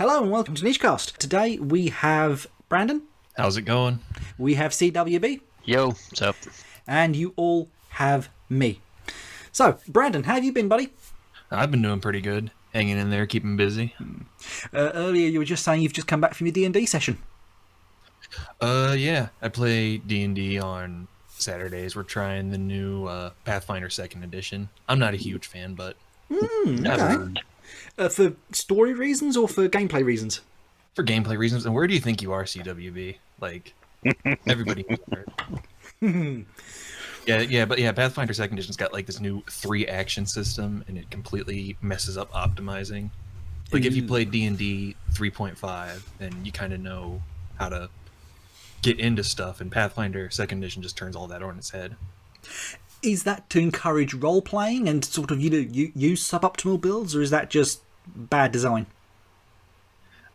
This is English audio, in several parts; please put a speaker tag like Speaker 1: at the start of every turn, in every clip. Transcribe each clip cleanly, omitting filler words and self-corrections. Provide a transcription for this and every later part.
Speaker 1: Hello and welcome to Nichecast. Today we have Brandon.
Speaker 2: How's it going?
Speaker 1: We have CWB.
Speaker 3: Yo, what's up?
Speaker 1: And you all have me. So, Brandon, how have you been, buddy?
Speaker 2: I've been doing pretty good. Hanging in there, keeping busy.
Speaker 1: Earlier you were just saying you've just come back from your D&D session.
Speaker 2: Yeah. I play D&D on Saturdays. We're trying the new Pathfinder 2nd Edition. I'm not a huge fan, but...
Speaker 1: Okay. For story reasons or for gameplay reasons?
Speaker 2: For gameplay reasons. And where do you think you are, CWB? Like, everybody knows it. But Pathfinder 2nd Edition's got like this new 3-action system, and it completely messes up optimizing. Like, if you play D&D 3.5, then you kind of know how to get into stuff, and Pathfinder 2nd Edition just turns all that on its head.
Speaker 1: Is that to encourage role-playing and sort of, use suboptimal builds, or is that just bad design?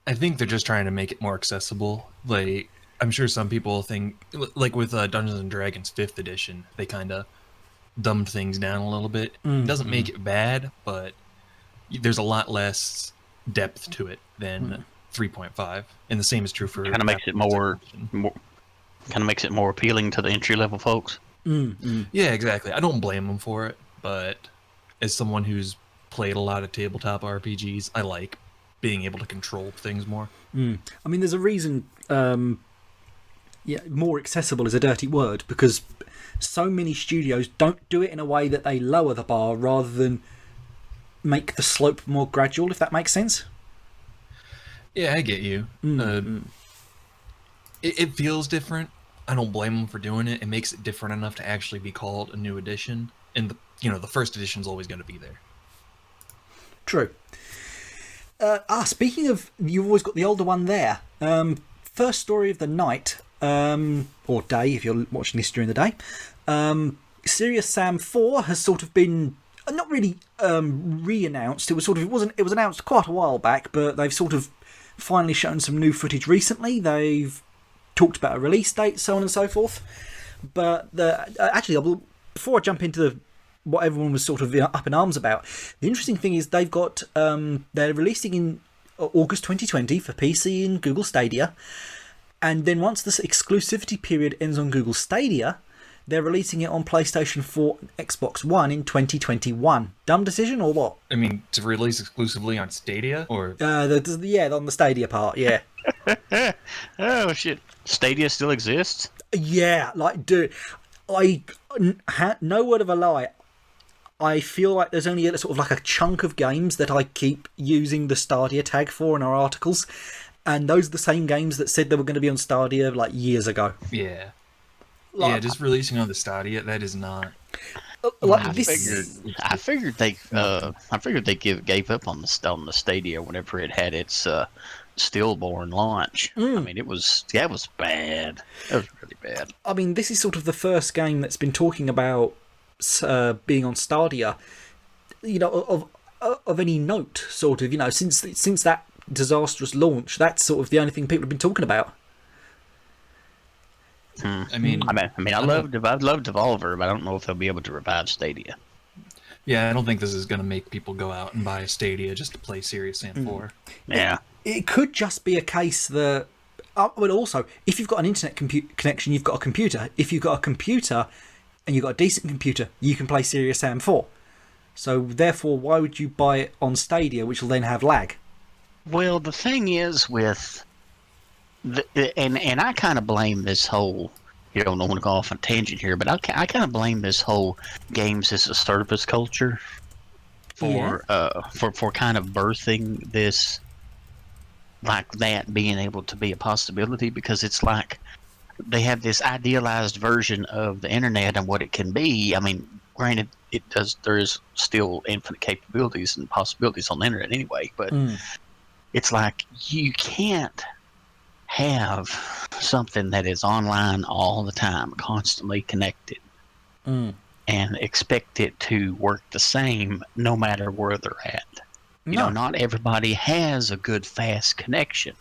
Speaker 2: I think they're just trying to make it more accessible. Like, I'm sure some people think, like with Dungeons & Dragons 5th Edition, they kind of dumbed things down a little bit. It doesn't make it bad, but there's a lot less depth to it than 3.5. And the same is true for...
Speaker 3: Kind of makes it more appealing to the entry-level folks.
Speaker 2: Yeah, exactly. I don't blame them for it, but as someone who's played a lot of tabletop RPGs, I like being able to control things more.
Speaker 1: I mean, there's a reason more accessible is a dirty word, because so many studios don't do it in a way that they lower the bar rather than make the slope more gradual, if that makes sense.
Speaker 2: Yeah, I get you. It feels different. I don't blame them for doing it. It makes it different enough to actually be called a new edition. And the first edition's always going to be there. True.
Speaker 1: Speaking of, you've always got the older one there. First story of the night, or day if you're watching this during the day. Serious Sam 4 has sort of been not really re-announced. It was announced quite a while back, but they've sort of finally shown some new footage recently. They've talked about a release date, so on and so forth. But before I jump into what everyone was sort of up in arms about, the interesting thing is they've got they're releasing in August 2020 for PC and Google Stadia, and then once this exclusivity period ends on Google Stadia, they're releasing it on PlayStation 4 and Xbox One in 2021. Dumb decision or what?
Speaker 2: I mean, to release exclusively on Stadia, or
Speaker 1: on the Stadia part, yeah.
Speaker 3: Oh shit! Stadia still exists?
Speaker 1: Yeah, like, dude, no word of a lie. I feel like there's only a sort of like a chunk of games that I keep using the Stadia tag for in our articles, and those are the same games that said they were going to be on Stadia like years ago.
Speaker 2: Yeah. Just releasing on the Stadia, that is not.
Speaker 3: I figured they gave up on the Stadia whenever it had its stillborn launch. I mean, it was bad. It was really bad.
Speaker 1: I mean, this is sort of the first game that's been talking about being on Stadia, of any note, sort of, since that disastrous launch. That's sort of the only thing people have been talking about.
Speaker 3: I mean, I love Devolver, but I don't know if they'll be able to revive Stadia.
Speaker 2: Yeah, I don't think this is going to make people go out and buy a Stadia just to play Serious Sam 4.
Speaker 3: Yeah.
Speaker 1: It could just be a case that... but also, if you've got an internet connection, you've got a computer. If you've got a computer and you've got a decent computer, you can play Serious Sam 4. So, therefore, why would you buy it on Stadia, which will then have lag?
Speaker 3: Well, the thing is with... And I kind of blame this whole... I don't want to go off on a tangent here, but I kind of blame this whole games as a service culture for kind of birthing this, like that being able to be a possibility, because it's like they have this idealized version of the internet and what it can be. I mean, granted, there is still infinite capabilities and possibilities on the internet anyway, but it's like you can't have something that is online all the time, constantly connected, and expect it to work the same no matter where they're at. Not everybody has a good, fast connection.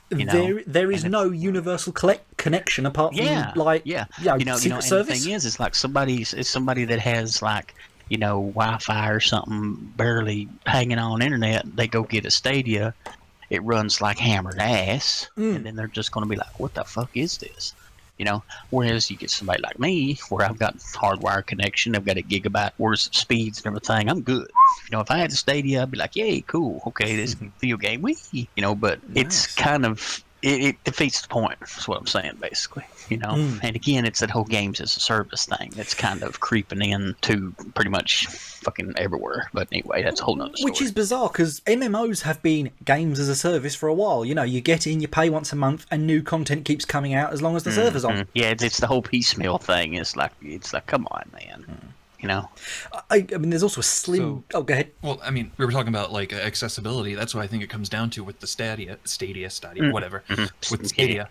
Speaker 1: There is no universal connection apart from Secret Service.
Speaker 3: And the thing is, it's like somebody that has like Wi-Fi or something barely hanging on internet. They go get a Stadia, it runs like hammered ass, and then they're just going to be like, what the fuck is this? Whereas you get somebody like me, where I've got hardwire connection, I've got a gigabyte worth of speeds and everything, I'm good. If I had a Stadia, I'd be like, yay, cool, okay, this video game, but it's kind of, it defeats the point, is what I'm saying, basically, And again, it's that whole games as a service thing that's kind of creeping into pretty much fucking everywhere. But anyway, that's a whole nother story.
Speaker 1: Which is bizarre, because MMOs have been games as a service for a while. You get in, you pay once a month, and new content keeps coming out as long as the server's on.
Speaker 3: Yeah, it's the whole piecemeal thing. It's like, come on, man.
Speaker 1: I mean, there's also a slim... go ahead.
Speaker 2: Well, I mean, we were talking about, like, accessibility. That's what I think it comes down to with the Stadia, whatever. With Stadia.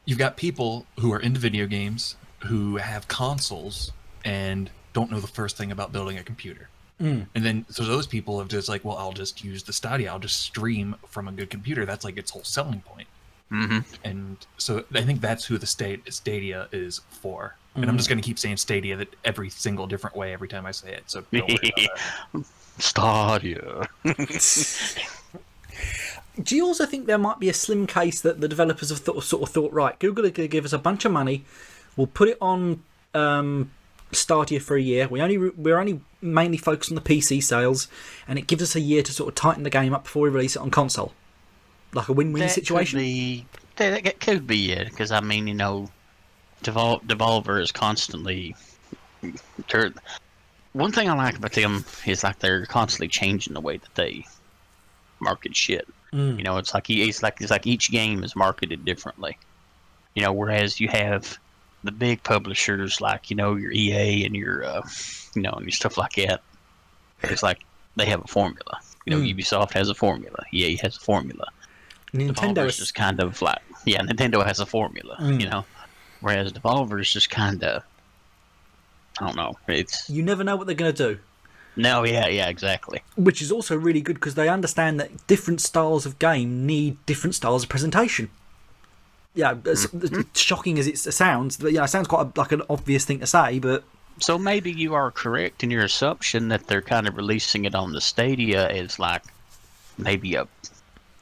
Speaker 2: You've got people who are into video games who have consoles and don't know the first thing about building a computer. And then, so those people have just like, well, I'll just use the Stadia. I'll just stream from a good computer. That's like its whole selling point. And so I think that's who the Stadia is for. And I'm just going to keep saying Stadia that every single different way every time I say it. So don't worry about that.
Speaker 3: Stadia.
Speaker 1: Do you also think there might be a slim case that the developers have thought, right, Google are going to give us a bunch of money, we'll put it on Stadia for a year. We're only mainly focused on the PC sales, and it gives us a year to sort of tighten the game up before we release it on console, like a win-win situation.
Speaker 3: That could be it, because I mean, Devolver is constantly. One thing I like about them is like they're constantly changing the way that they market shit. It's like each game is marketed differently. Whereas you have the big publishers like your EA and your and your stuff like that. It's like they have a formula. Ubisoft has a formula. EA has a formula.
Speaker 1: Nintendo
Speaker 3: is just kind of like Nintendo has a formula. Whereas Devolver is just kind of, I don't know.
Speaker 1: You never know what they're going to do.
Speaker 3: No, yeah, exactly.
Speaker 1: Which is also really good because they understand that different styles of game need different styles of presentation. Yeah, as shocking as it sounds, it sounds quite like an obvious thing to say, but...
Speaker 3: So maybe you are correct in your assumption that they're kind of releasing it on the Stadia as like maybe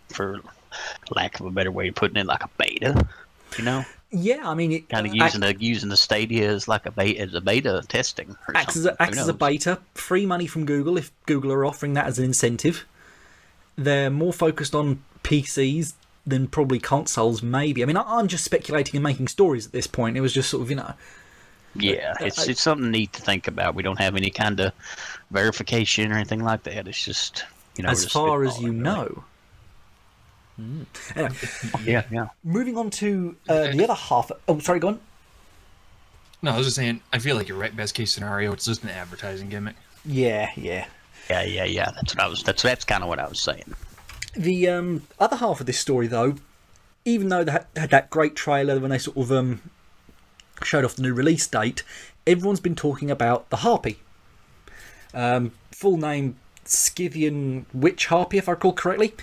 Speaker 3: for lack of a better way of putting it, like a beta,
Speaker 1: Yeah, I mean, it
Speaker 3: kind of using the Stadia as like a beta testing.
Speaker 1: Acts as a beta, free money from Google if Google are offering that as an incentive. They're more focused on PCs than probably consoles, maybe. I mean, I'm just speculating and making stories at this point. It was just sort of,
Speaker 3: Yeah, it's something neat to think about. We don't have any kind of verification or anything like that. It's just,
Speaker 1: as far as you know. Anyway,
Speaker 3: yeah.
Speaker 1: Moving on to the other half. Oh, sorry, go on.
Speaker 2: No, I was just saying, I feel like you're right. Best case scenario, it's just an advertising gimmick.
Speaker 1: Yeah.
Speaker 3: That's kind of what I was saying.
Speaker 1: The other half of this story, though, even though they had that great trailer when they sort of showed off the new release date, everyone's been talking about the Harpy. Full name, Scythian Witch Harpy, if I recall correctly.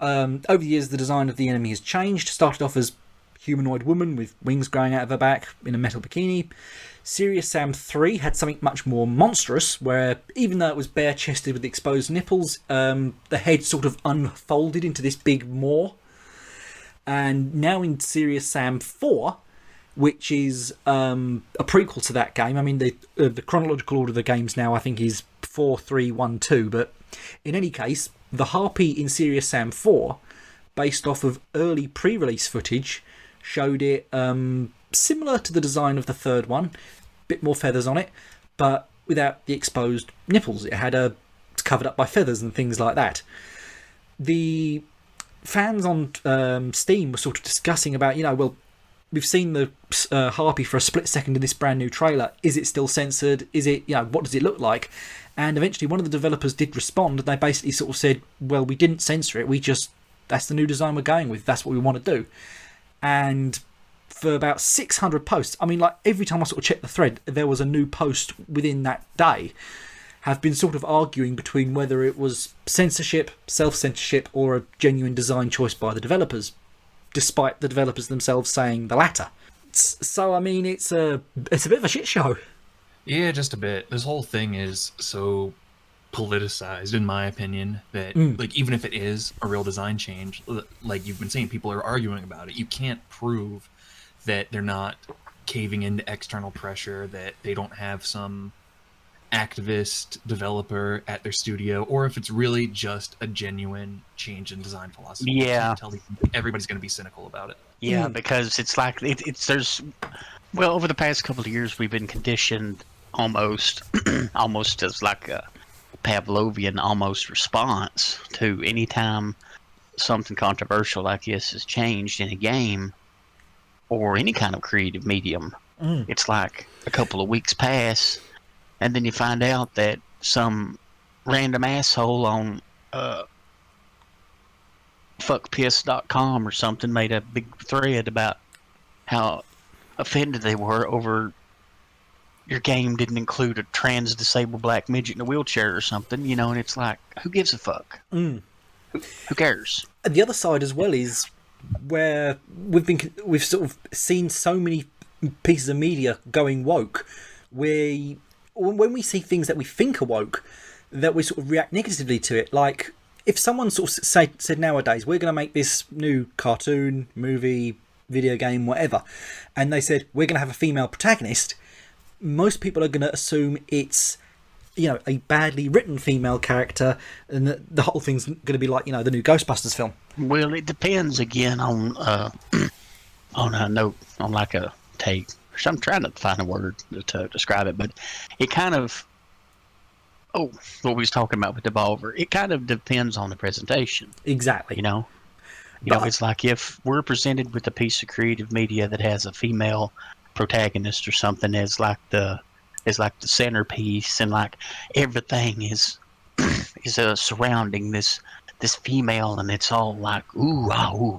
Speaker 1: Over the years, the design of the enemy has changed. Started off as humanoid woman with wings growing out of her back in a metal bikini. Serious Sam 3 had something much more monstrous, where even though it was bare-chested with exposed nipples, the head sort of unfolded into this big maw. And now in Serious Sam 4, which is a prequel to that game. I mean, the chronological order of the games now, I think, is 4, 3, 1, 2. But in any case, the Harpy in Serious Sam 4, based off of early pre-release footage, showed it similar to the design of the third one. Bit more feathers on it, but without the exposed nipples. It's covered up by feathers and things like that. The fans on Steam were sort of discussing about, well, we've seen the Harpy for a split second in this brand new trailer. Is it still censored? Is it, what does it look like? And eventually one of the developers did respond, and they basically sort of said, well, we didn't censor it. That's the new design we're going with. That's what we want to do. And for about 600 posts, I mean, like every time I sort of checked the thread, there was a new post within that day, have been sort of arguing between whether it was censorship, self-censorship, or a genuine design choice by the developers, despite the developers themselves saying the latter. So, I mean, it's a bit of a shit show.
Speaker 2: Yeah, just a bit. This whole thing is so... politicized, in my opinion. That like even if it is a real design change, like you've been saying, people are arguing about it. You can't prove that they're not caving into external pressure, that they don't have some activist developer at their studio, or if it's really just a genuine change in design philosophy.
Speaker 3: Yeah.
Speaker 2: Everybody's going to be cynical about it.
Speaker 3: Yeah, because it's like it's there's well, over the past couple of years we've been conditioned almost almost as like a Pavlovian almost response to any time something controversial like this is changed in a game or any kind of creative medium. It's like a couple of weeks pass, and then you find out that some random asshole on fuckpiss.com or something made a big thread about how offended they were over your game didn't include a trans disabled black midget in a wheelchair or something, you know, and it's like, who gives a fuck? Who cares?
Speaker 1: The other side as well is where we've sort of seen so many pieces of media going woke, where when we see things that we think are woke, that we sort of react negatively to it. Like if someone sort of said nowadays, we're going to make this new cartoon, movie, video game, whatever, and they said we're going to have a female protagonist, most people are going to assume it's, you know, a badly written female character, and the whole thing's going to be like, you know, the new Ghostbusters film.
Speaker 3: Well, it depends again on a note, on like a take. I'm trying to find a word to describe it, but it kind of, what we was talking about with Devolver, it kind of depends on the presentation.
Speaker 1: Exactly.
Speaker 3: You know, it's like if we're presented with a piece of creative media that has a female protagonist or something as like the centerpiece, and like everything is surrounding this female, and it's all like ooh,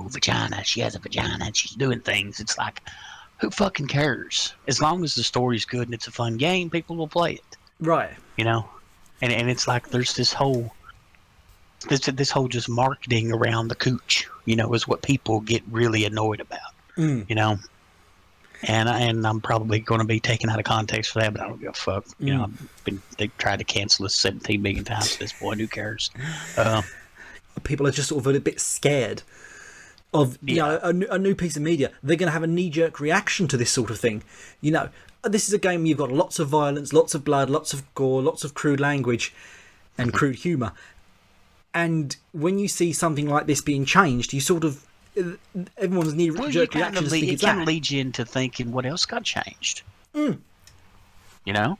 Speaker 3: vagina, she has a vagina and she's doing things. It's like, who fucking cares? As long as the story's good and it's a fun game, people will play it.
Speaker 1: Right.
Speaker 3: You know? And it's like there's this whole just marketing around the cooch, you know, is what people get really annoyed about. You know? And I'm probably going to be taken out of context for that, but I don't give a fuck. You know, they've tried to cancel us 17 million times at this point. Who cares?
Speaker 1: People are just sort of a bit scared of, you know, a new piece of media. They're going to have a knee-jerk reaction to this sort of thing. You know, this is a game where you've got lots of violence, lots of blood, lots of gore, lots of crude language and crude humour. And when you see something like this being changed, you sort of, everyone's knee-jerk reaction is
Speaker 3: it kind of leads you into thinking, what else got changed? You know?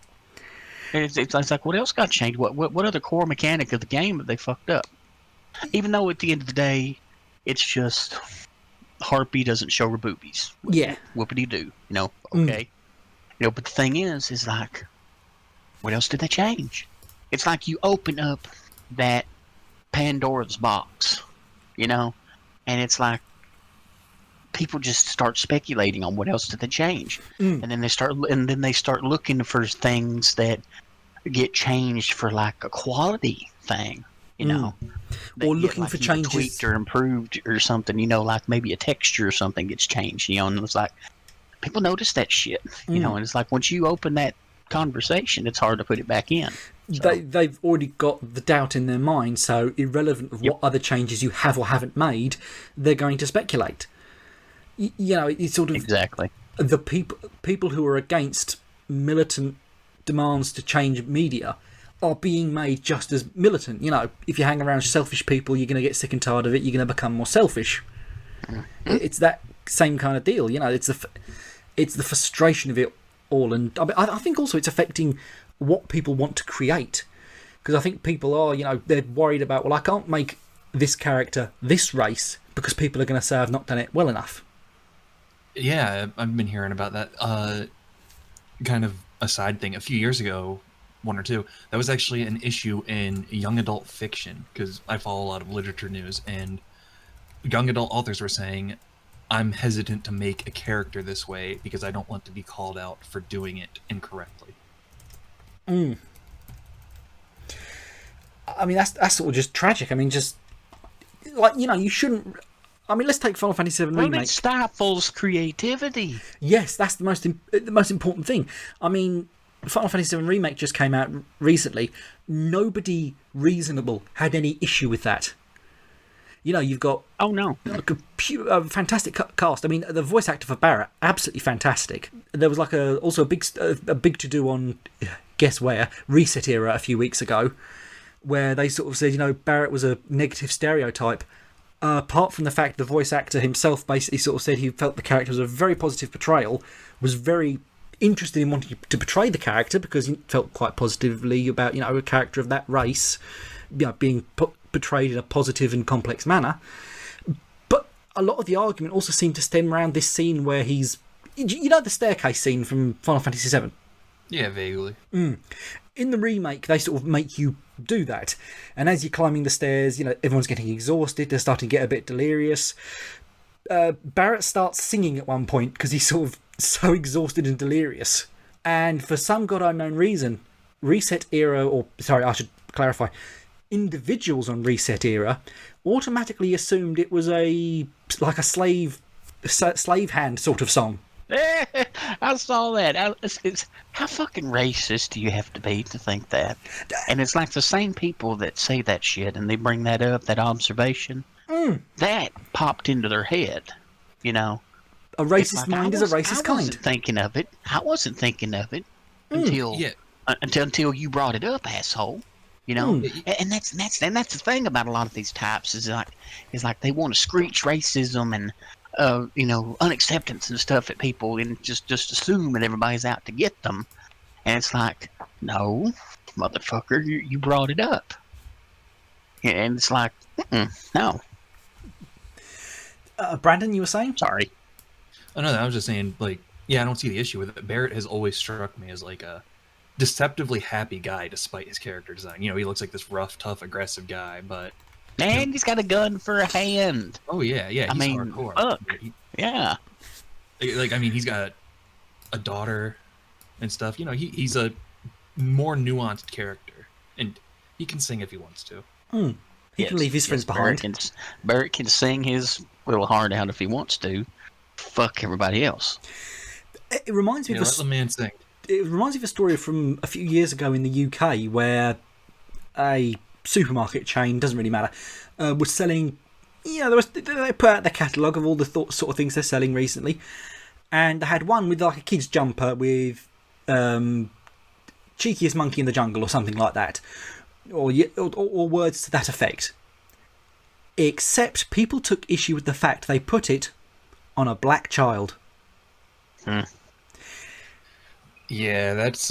Speaker 3: It's like, what else got changed? What other core mechanic of the game have they fucked up? Even though at the end of the day, it's just Harpy doesn't show her boobies.
Speaker 1: Yeah.
Speaker 3: Whoopity-doo. You know, okay. You know, but the thing is like, what else did they change? It's like you open up that Pandora's box, you know, and it's like people just start speculating on what else did they change, and then they start looking for things that get changed for like a quality thing, you know,
Speaker 1: or looking for changes,
Speaker 3: tweaked or improved or something, you know, like maybe a texture or something gets changed, you know, and it's like people notice that shit, you know, and it's like once you open that conversation, it's hard to put it back in. So.
Speaker 1: They've already got the doubt in their mind, so irrelevant of what other changes you have or haven't made, they're going to speculate. You know, it's sort of
Speaker 3: exactly
Speaker 1: the people who are against militant demands to change media are being made just as militant. You know, if you hang around selfish people, you're going to get sick and tired of it. You're going to become more selfish. It's that same kind of deal. You know, it's the frustration of it all, and I think also it's affecting what people want to create, because I think people are, you know, they're worried about, well, I can't make this character this race because people are going to say I've not done it well enough.
Speaker 2: Yeah, I've been hearing about that. Kind of a side thing. A few years ago, one or two, that was actually an issue in young adult fiction, because I follow a lot of literature news, and young adult authors were saying, I'm hesitant to make a character this way because I don't want to be called out for doing it incorrectly.
Speaker 1: I mean, that's sort of just tragic. I mean, just like, you know, you shouldn't. I mean, let's take Final Fantasy VII Remake.
Speaker 3: It stifles creativity.
Speaker 1: Yes, that's the most important thing. I mean, Final Fantasy VII Remake just came out recently. Nobody reasonable had any issue with that. You know, you've got
Speaker 3: Oh no.
Speaker 1: a fantastic cast. I mean, the voice actor for Barrett, absolutely fantastic. There was like also a big to do on, guess where, Reset Era a few weeks ago, where they sort of said, you know, Barrett was a negative stereotype. Apart from the fact the voice actor himself basically sort of said he felt the character was a very positive portrayal, was very interested in wanting to portray the character because he felt quite positively about, you know, a character of that race, you know, being portrayed in a positive and complex manner. But a lot of the argument also seemed to stem around this scene where he's, you know, the staircase scene from Final Fantasy VII.
Speaker 2: Yeah, vaguely.
Speaker 1: In the remake, they sort of make you do that. And as you're climbing the stairs, you know, everyone's getting exhausted. They're starting to get a bit delirious. Barrett starts singing at one point because he's sort of so exhausted and delirious. And for some god unknown reason, Reset Era, or sorry, I should clarify, individuals on Reset Era automatically assumed it was like a slave hand sort of song.
Speaker 3: I saw that. How fucking racist do you have to be to think that? And it's like the same people that say that shit and they bring that up, that observation. That popped into their head, you know.
Speaker 1: A racist mind is a racist kind.
Speaker 3: I wasn't thinking of it. I wasn't thinking of it until you brought it up, asshole. You know, and that's the thing about a lot of these types is like they want to screech racism and you know, unacceptance and stuff at people and just assume that everybody's out to get them. And it's like, no, motherfucker, you brought it up. And it's like, no.
Speaker 1: Brandon, you were saying?
Speaker 3: Sorry.
Speaker 2: Oh, no, I was just saying, like, yeah, I don't see the issue with it. Barrett has always struck me as, like, a deceptively happy guy despite his character design. You know, he looks like this rough, tough, aggressive guy, but...
Speaker 3: And he's got a gun for a hand.
Speaker 2: Oh, yeah, he's hardcore.
Speaker 3: Fuck. Yeah.
Speaker 2: Like, I mean, he's got a daughter and stuff. You know, he's a more nuanced character, and he can sing if he wants to.
Speaker 1: He can leave his friends behind.
Speaker 3: Barrett can sing his little heart out if he wants to. Fuck everybody else.
Speaker 1: It reminds me of
Speaker 2: let the man sing.
Speaker 1: It reminds me of a story from a few years ago in the UK where a supermarket chain, doesn't really matter, was selling, you know, they put out their catalogue of all the sort of things they're selling recently, and they had one with like a kid's jumper with cheekiest monkey in the jungle or something like that, or words to that effect. Except people took issue with the fact they put it on a black child.
Speaker 2: Yeah, that's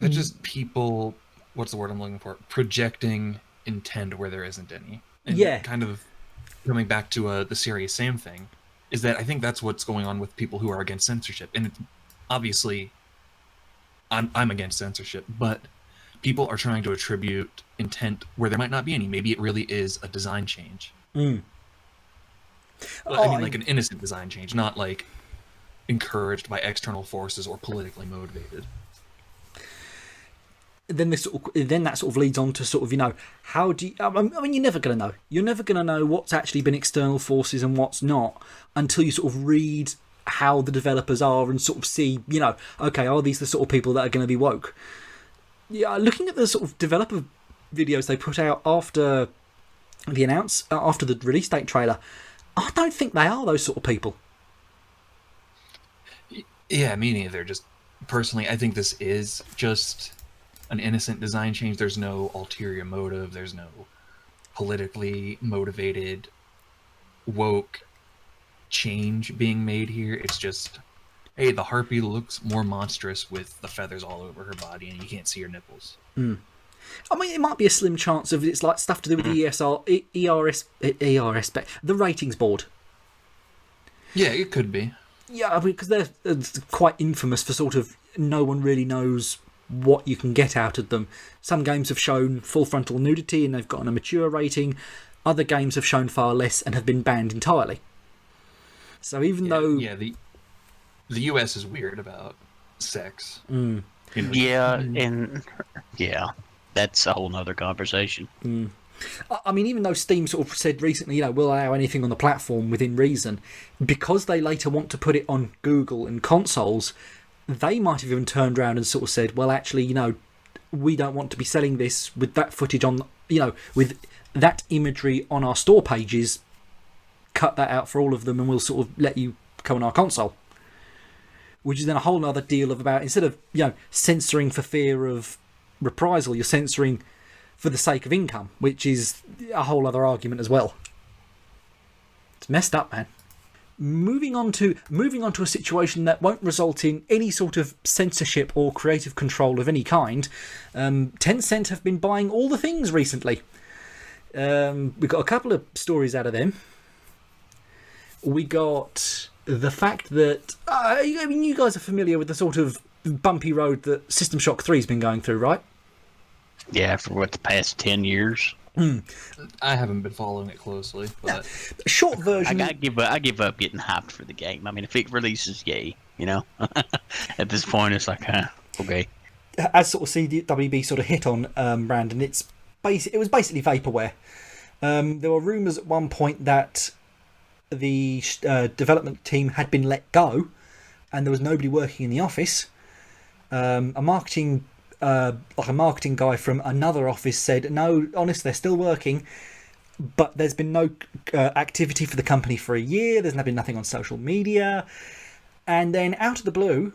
Speaker 2: just people, what's the word I'm looking for? Projecting intent where there isn't any. And kind of coming back to the Serious Sam thing, is that I think that's what's going on with people who are against censorship. And obviously, I'm against censorship, but people are trying to attribute intent where there might not be any. Maybe it really is a design change. Well, I mean, like an innocent design change, not like encouraged by external forces or politically motivated.
Speaker 1: Then that sort of leads on to sort of, you know, how do you, I mean, you're never going to know. You're never going to know what's actually been external forces and what's not until you sort of read how the developers are and sort of see, you know, okay, are these the sort of people that are going to be woke? Yeah, looking at the sort of developer videos they put out after the release date trailer, I don't think they are those sort of people.
Speaker 2: Yeah, me neither. Just personally, I think this is just an innocent design change. There's no ulterior motive. There's no politically motivated woke change being made here. It's just, hey, the harpy looks more monstrous with the feathers all over her body and you can't see her nipples.
Speaker 1: I mean, it might be a slim chance of it's like stuff to do with the ERS, the ratings board.
Speaker 2: Yeah, it could be.
Speaker 1: Yeah, I mean, because they're quite infamous for sort of no one really knows what you can get out of them. Some games have shown full frontal nudity and they've got a mature rating. Other games have shown far less and have been banned entirely. So even though...
Speaker 2: Yeah, the US is weird about sex.
Speaker 1: Mm.
Speaker 2: You know,
Speaker 3: yeah, that's a whole nother conversation.
Speaker 1: I mean, even though Steam sort of said recently, you know, we'll allow anything on the platform within reason, because they later want to put it on Google and consoles, they might have even turned around and sort of said, well, actually, we don't want to be selling this with that footage on, with that imagery on our store pages. Cut that out for all of them, and we'll sort of let you come on our console. Which is then a whole other deal of about, instead of censoring for fear of reprisal, you're censoring for the sake of income, which is a whole other argument as well. It's messed up, man. Moving on to a situation that won't result in any sort of censorship or creative control of any kind. Tencent have been buying all the things recently. We got a couple of stories out of them. We got the fact that you guys are familiar with the sort of bumpy road that System Shock 3's been going through, right?
Speaker 3: Yeah, for the past 10 years.
Speaker 2: I haven't been following it closely, but
Speaker 1: Short version.
Speaker 3: I give up getting hyped for the game. I mean, if it releases, yay, At this point, it's like, okay.
Speaker 1: As sort of CWB sort of hit on, Brandon, it was basically vaporware. There were rumours at one point that the development team had been let go, and there was nobody working in the office. A marketing guy from another office said, no, honestly, they're still working, but there's been no activity for the company for a year. There's been nothing on social media. And then out of the blue,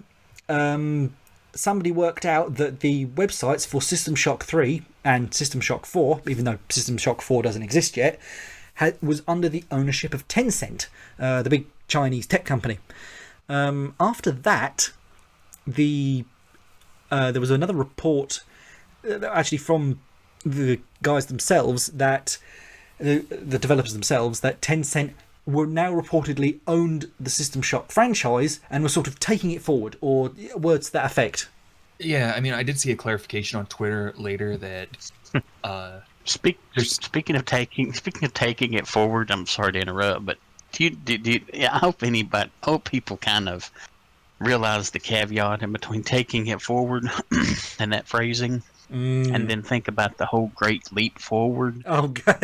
Speaker 1: somebody worked out that the websites for System Shock 3 and System Shock 4, even though System Shock 4 doesn't exist yet, was under the ownership of Tencent, the big Chinese tech company. After that, there was another report, actually from the guys themselves, that the developers themselves, that Tencent were now reportedly owned the System Shock franchise and were sort of taking it forward, or words to that effect.
Speaker 2: Yeah, I mean, I did see a clarification on Twitter later that
Speaker 3: speaking of taking it forward, I'm sorry to interrupt, but I hope people kind of realize the caveat in between taking it forward and that phrasing, and then think about the whole great leap forward.
Speaker 1: Oh, God.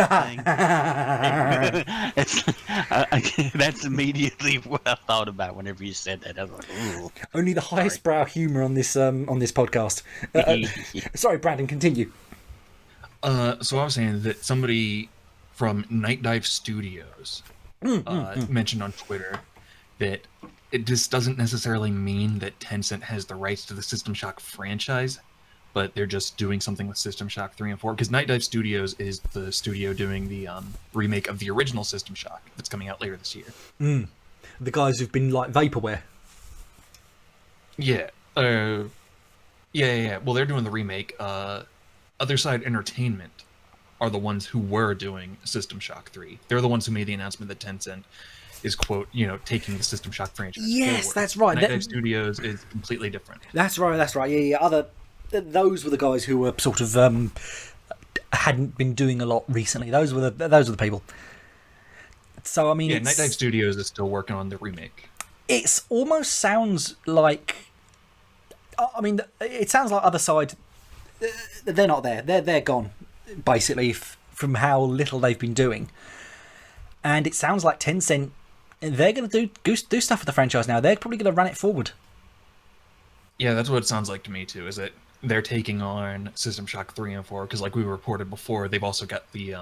Speaker 3: That's immediately what I thought about whenever you said that. I was like, ooh.
Speaker 1: Only the highest brow humour on this podcast. Sorry, Brandon, continue.
Speaker 2: So I was saying that somebody from Night Dive Studios mentioned on Twitter that this doesn't necessarily mean that Tencent has the rights to the System Shock franchise, but they're just doing something with System Shock 3 and 4, because Night Dive Studios is the studio doing the remake of the original System Shock that's coming out later this year.
Speaker 1: The guys who've been like vaporware.
Speaker 2: Yeah. Yeah. Well, they're doing the remake. Other Side Entertainment are the ones who were doing System Shock 3. They're the ones who made the announcement that Tencent is, quote, taking the System Shock franchise
Speaker 1: Yes,
Speaker 2: forward.
Speaker 1: that's right.
Speaker 2: Night Dive Studios is completely different.
Speaker 1: That's right. Yeah. Those were the guys who were sort of hadn't been doing a lot recently. Those were the people. So I mean,
Speaker 2: Night Dive Studios is still working on the remake.
Speaker 1: It almost sounds like, I mean, it sounds like Other Side. They're not there. They're gone, basically, from how little they've been doing. And it sounds like Tencent, they're going to do stuff with the franchise now. They're probably going to run it forward.
Speaker 2: Yeah, that's what it sounds like to me too. Is that they're taking on System Shock 3 and 4, because like we reported before, they've also got the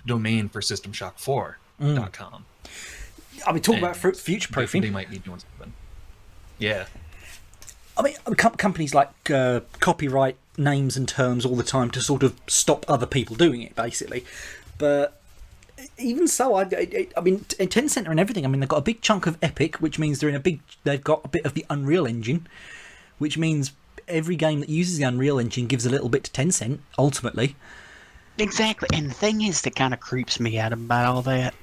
Speaker 2: domain for SystemShock4.com.
Speaker 1: I mean, talk about future-proofing.
Speaker 2: They might be doing something. Yeah.
Speaker 1: I mean, companies like copyright names and terms all the time to sort of stop other people doing it, basically. But even so, I mean, Tencent and everything. I mean, they've got a big chunk of Epic, which means they've got a bit of the Unreal Engine, which means every game that uses the Unreal Engine gives a little bit to Tencent, ultimately.
Speaker 3: Exactly. And the thing is that kind of creeps me out about all that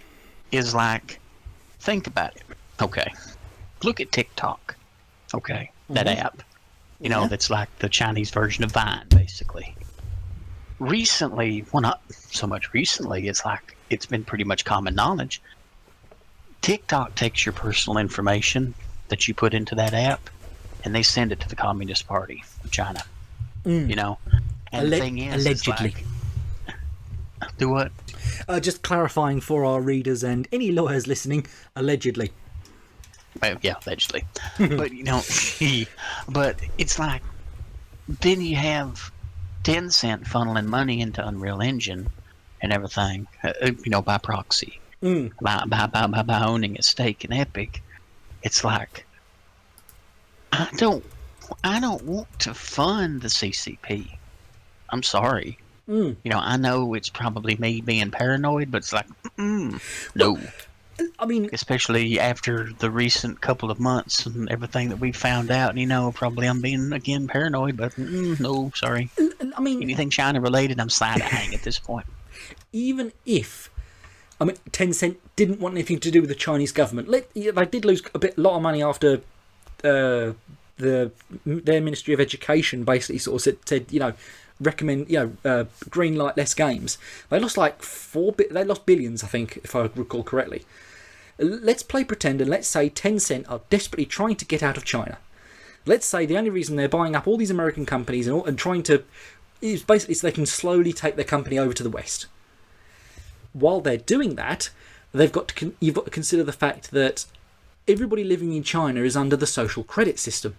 Speaker 3: is, like, think about it. Okay. Look at TikTok. Okay. That app. That's like the Chinese version of Vine, basically. Recently, well, not so much recently, it's like it's been pretty much common knowledge. TikTok takes your personal information that you put into that app, and they send it to the Communist Party of China. And the thing is,
Speaker 1: allegedly.
Speaker 3: Do what?
Speaker 1: Just clarifying for our readers and any lawyers listening, allegedly.
Speaker 3: Well, yeah, allegedly. But, but it's like, then you have Tencent funneling money into Unreal Engine and everything, by proxy, by owning a stake in Epic. It's like, I don't want to fund the CCP. I'm sorry. I know it's probably me being paranoid, but it's like, no.
Speaker 1: Well, I mean,
Speaker 3: especially after the recent couple of months and everything that we found out, probably I'm being again paranoid, but no, sorry.
Speaker 1: I mean,
Speaker 3: anything China related, I'm side-eyeing at this point.
Speaker 1: Even if, Tencent didn't want anything to do with the Chinese government, they did lose a lot of money after their Ministry of Education basically sort of said recommend green light less games. They lost they lost billions, I think, if I recall correctly. Let's play pretend and let's say Tencent are desperately trying to get out of China. Let's say the only reason they're buying up all these American companies and trying to is basically so they can slowly take their company over to the West. While they're doing that, you've got to consider the fact that everybody living in China is under the social credit system,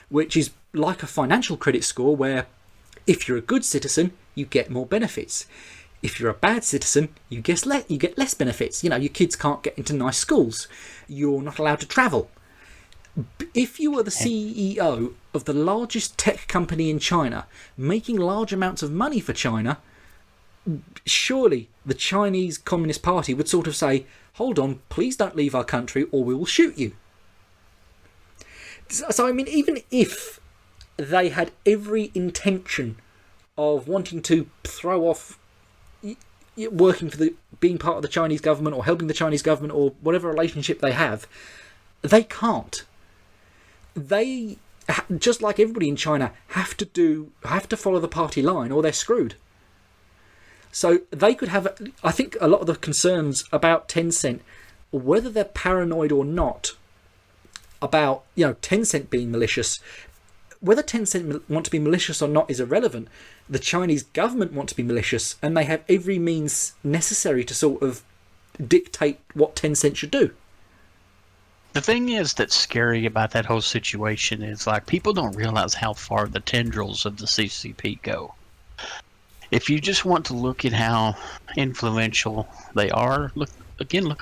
Speaker 1: which is like a financial credit score where if you're a good citizen, you get more benefits. If you're a bad citizen, you get less benefits. Your kids can't get into nice schools. You're not allowed to travel. If you were the CEO of the largest tech company in China, making large amounts of money for China, surely the Chinese Communist Party would sort of say, hold on, please don't leave our country or we will shoot you. So, even if they had every intention of wanting to throw off working for being part of the Chinese government or helping the Chinese government or whatever relationship they have, they can't. They, just like everybody in China, have to follow the party line or they're screwed. So they could have, I think, a lot of the concerns about Tencent, whether they're paranoid or not, about Tencent being malicious. Whether Tencent want to be malicious or not is irrelevant. The Chinese government want to be malicious, and they have every means necessary to sort of dictate what Tencent should do.
Speaker 3: The thing is that's scary about that whole situation is like people don't realize how far the tendrils of the CCP go. If you just want to look at how influential they are, look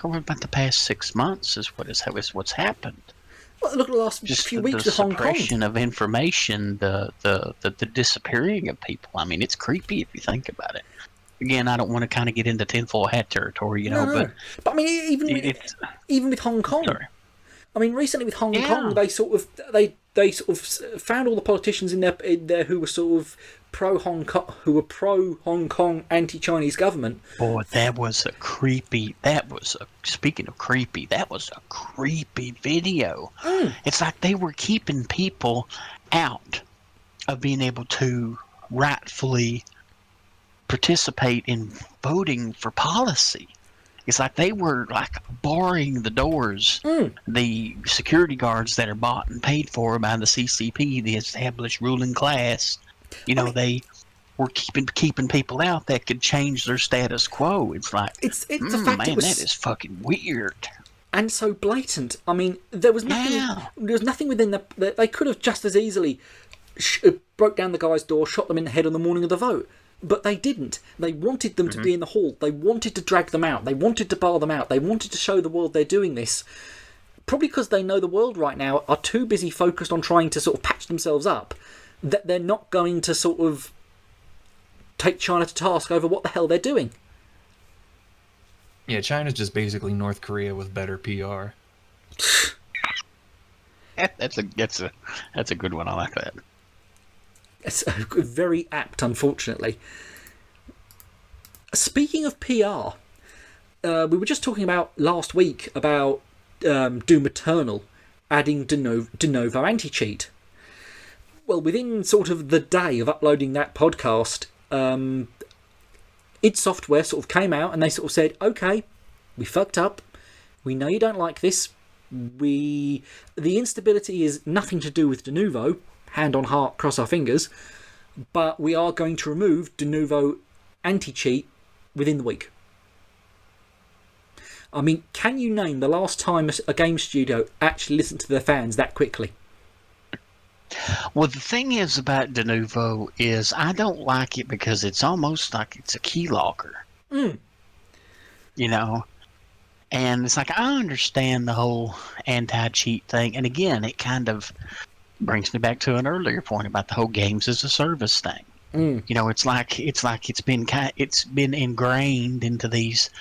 Speaker 3: over about the past 6 months is what's happened.
Speaker 1: Well, look at the last few weeks with Hong Kong. The
Speaker 3: suppression of information, the disappearing of people. It's creepy if you think about it. Again, I don't want to kind of get into tinfoil hat territory,
Speaker 1: but even with Hong Kong.
Speaker 3: Sorry.
Speaker 1: Recently with Hong Kong, they sort of found all the politicians in there who were sort of pro Hong Kong, anti-Chinese government.
Speaker 3: Boy, speaking of creepy, that was a creepy video. It's like they were keeping people out of being able to rightfully participate in voting for policy. It's like they were like barring the doors. The security guards that are bought and paid for by the CCP, the established ruling class, they were keeping people out that could change their status quo. It's like
Speaker 1: it's the fact
Speaker 3: man, that is fucking weird
Speaker 1: and so blatant. There was nothing. Yeah. There was nothing within they could have just as easily broke down the guy's door, shot them in the head on the morning of the vote. But they didn't. They wanted them to be in the hall. They wanted to drag them out. They wanted to bar them out. They wanted to show the world they're doing this. Probably because they know the world right now are too busy focused on trying to sort of patch themselves up that they're not going to sort of take China to task over what the hell they're doing.
Speaker 2: Yeah, China's just basically North Korea with better PR.
Speaker 3: That's a good one. I like that.
Speaker 1: It's very apt, unfortunately. Speaking of PR, we were just talking about last week about Doom Eternal adding de novo anti-cheat. Well, within sort of the day of uploading that podcast, id Software sort of came out and they sort of said, okay, we fucked up. We know you don't like this. The instability is nothing to do with de novo. Hand on heart, cross our fingers. But we are going to remove de novo anti-cheat within the week. I mean, can you name the last time a game studio actually listened to their fans that quickly?
Speaker 3: Well, the thing is about Denuvo is I don't like it because it's almost like it's a keylogger. You know? And it's like, I understand the whole anti-cheat thing. And again, it kind of brings me back to an earlier point about the whole games as a service thing. You know, it's been ingrained into these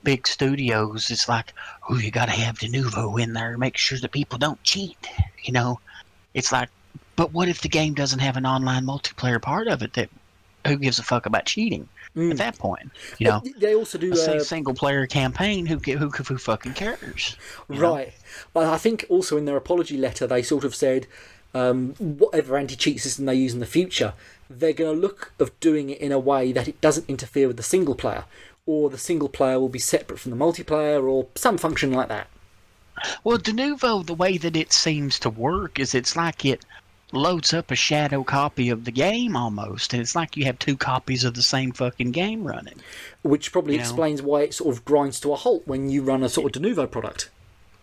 Speaker 3: big studios. It's like, oh, you got to have Denuvo in there, make sure that people don't cheat. You know, it's like, but what if the game doesn't have an online multiplayer part of it? That who gives a fuck about cheating at that point? You know,
Speaker 1: They also do
Speaker 3: a single player campaign. Who fucking cares?
Speaker 1: Right. But I think also in their apology letter they sort of said whatever anti-cheat system they use in the future, they're going to look of doing it in a way that it doesn't interfere with the single player, or the single player will be separate from the multiplayer, or some function like that.
Speaker 3: Well, Denuvo, the way that it seems to work is it's like it loads up a shadow copy of the game almost, and it's like you have two copies of the same fucking game running.
Speaker 1: Which probably explains why it sort of grinds to a halt when you run a sort of Denuvo product.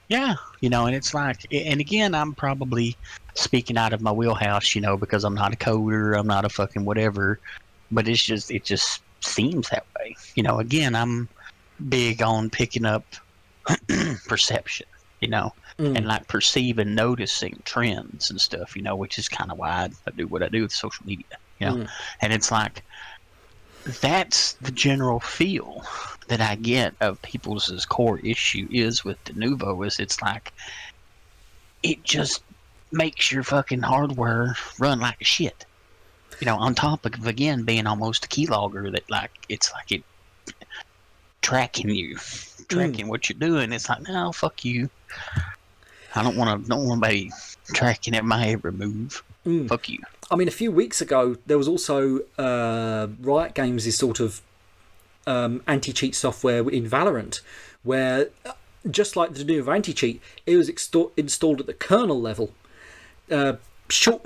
Speaker 1: Yeah.
Speaker 3: And it's like, and again, I'm probably speaking out of my wheelhouse, because I'm not a coder, I'm not a fucking whatever, but it just seems that way. Again, I'm big on picking up perception, and like perceiving, noticing trends and stuff, which is kind of why I do what I do with social media, and it's like, that's the general feel that I get of people's core issue is with Denuvo is it's like, it just makes your fucking hardware run like shit. On top of, again, being almost a keylogger that it's like it tracking what you're doing. It's like, no, fuck you. I don't want nobody tracking at my every move. Fuck you.
Speaker 1: I mean, a few weeks ago, there was also Riot Games' sort of anti-cheat software in Valorant, where, just like the Denuvo anti-cheat, it was installed at the kernel level. Short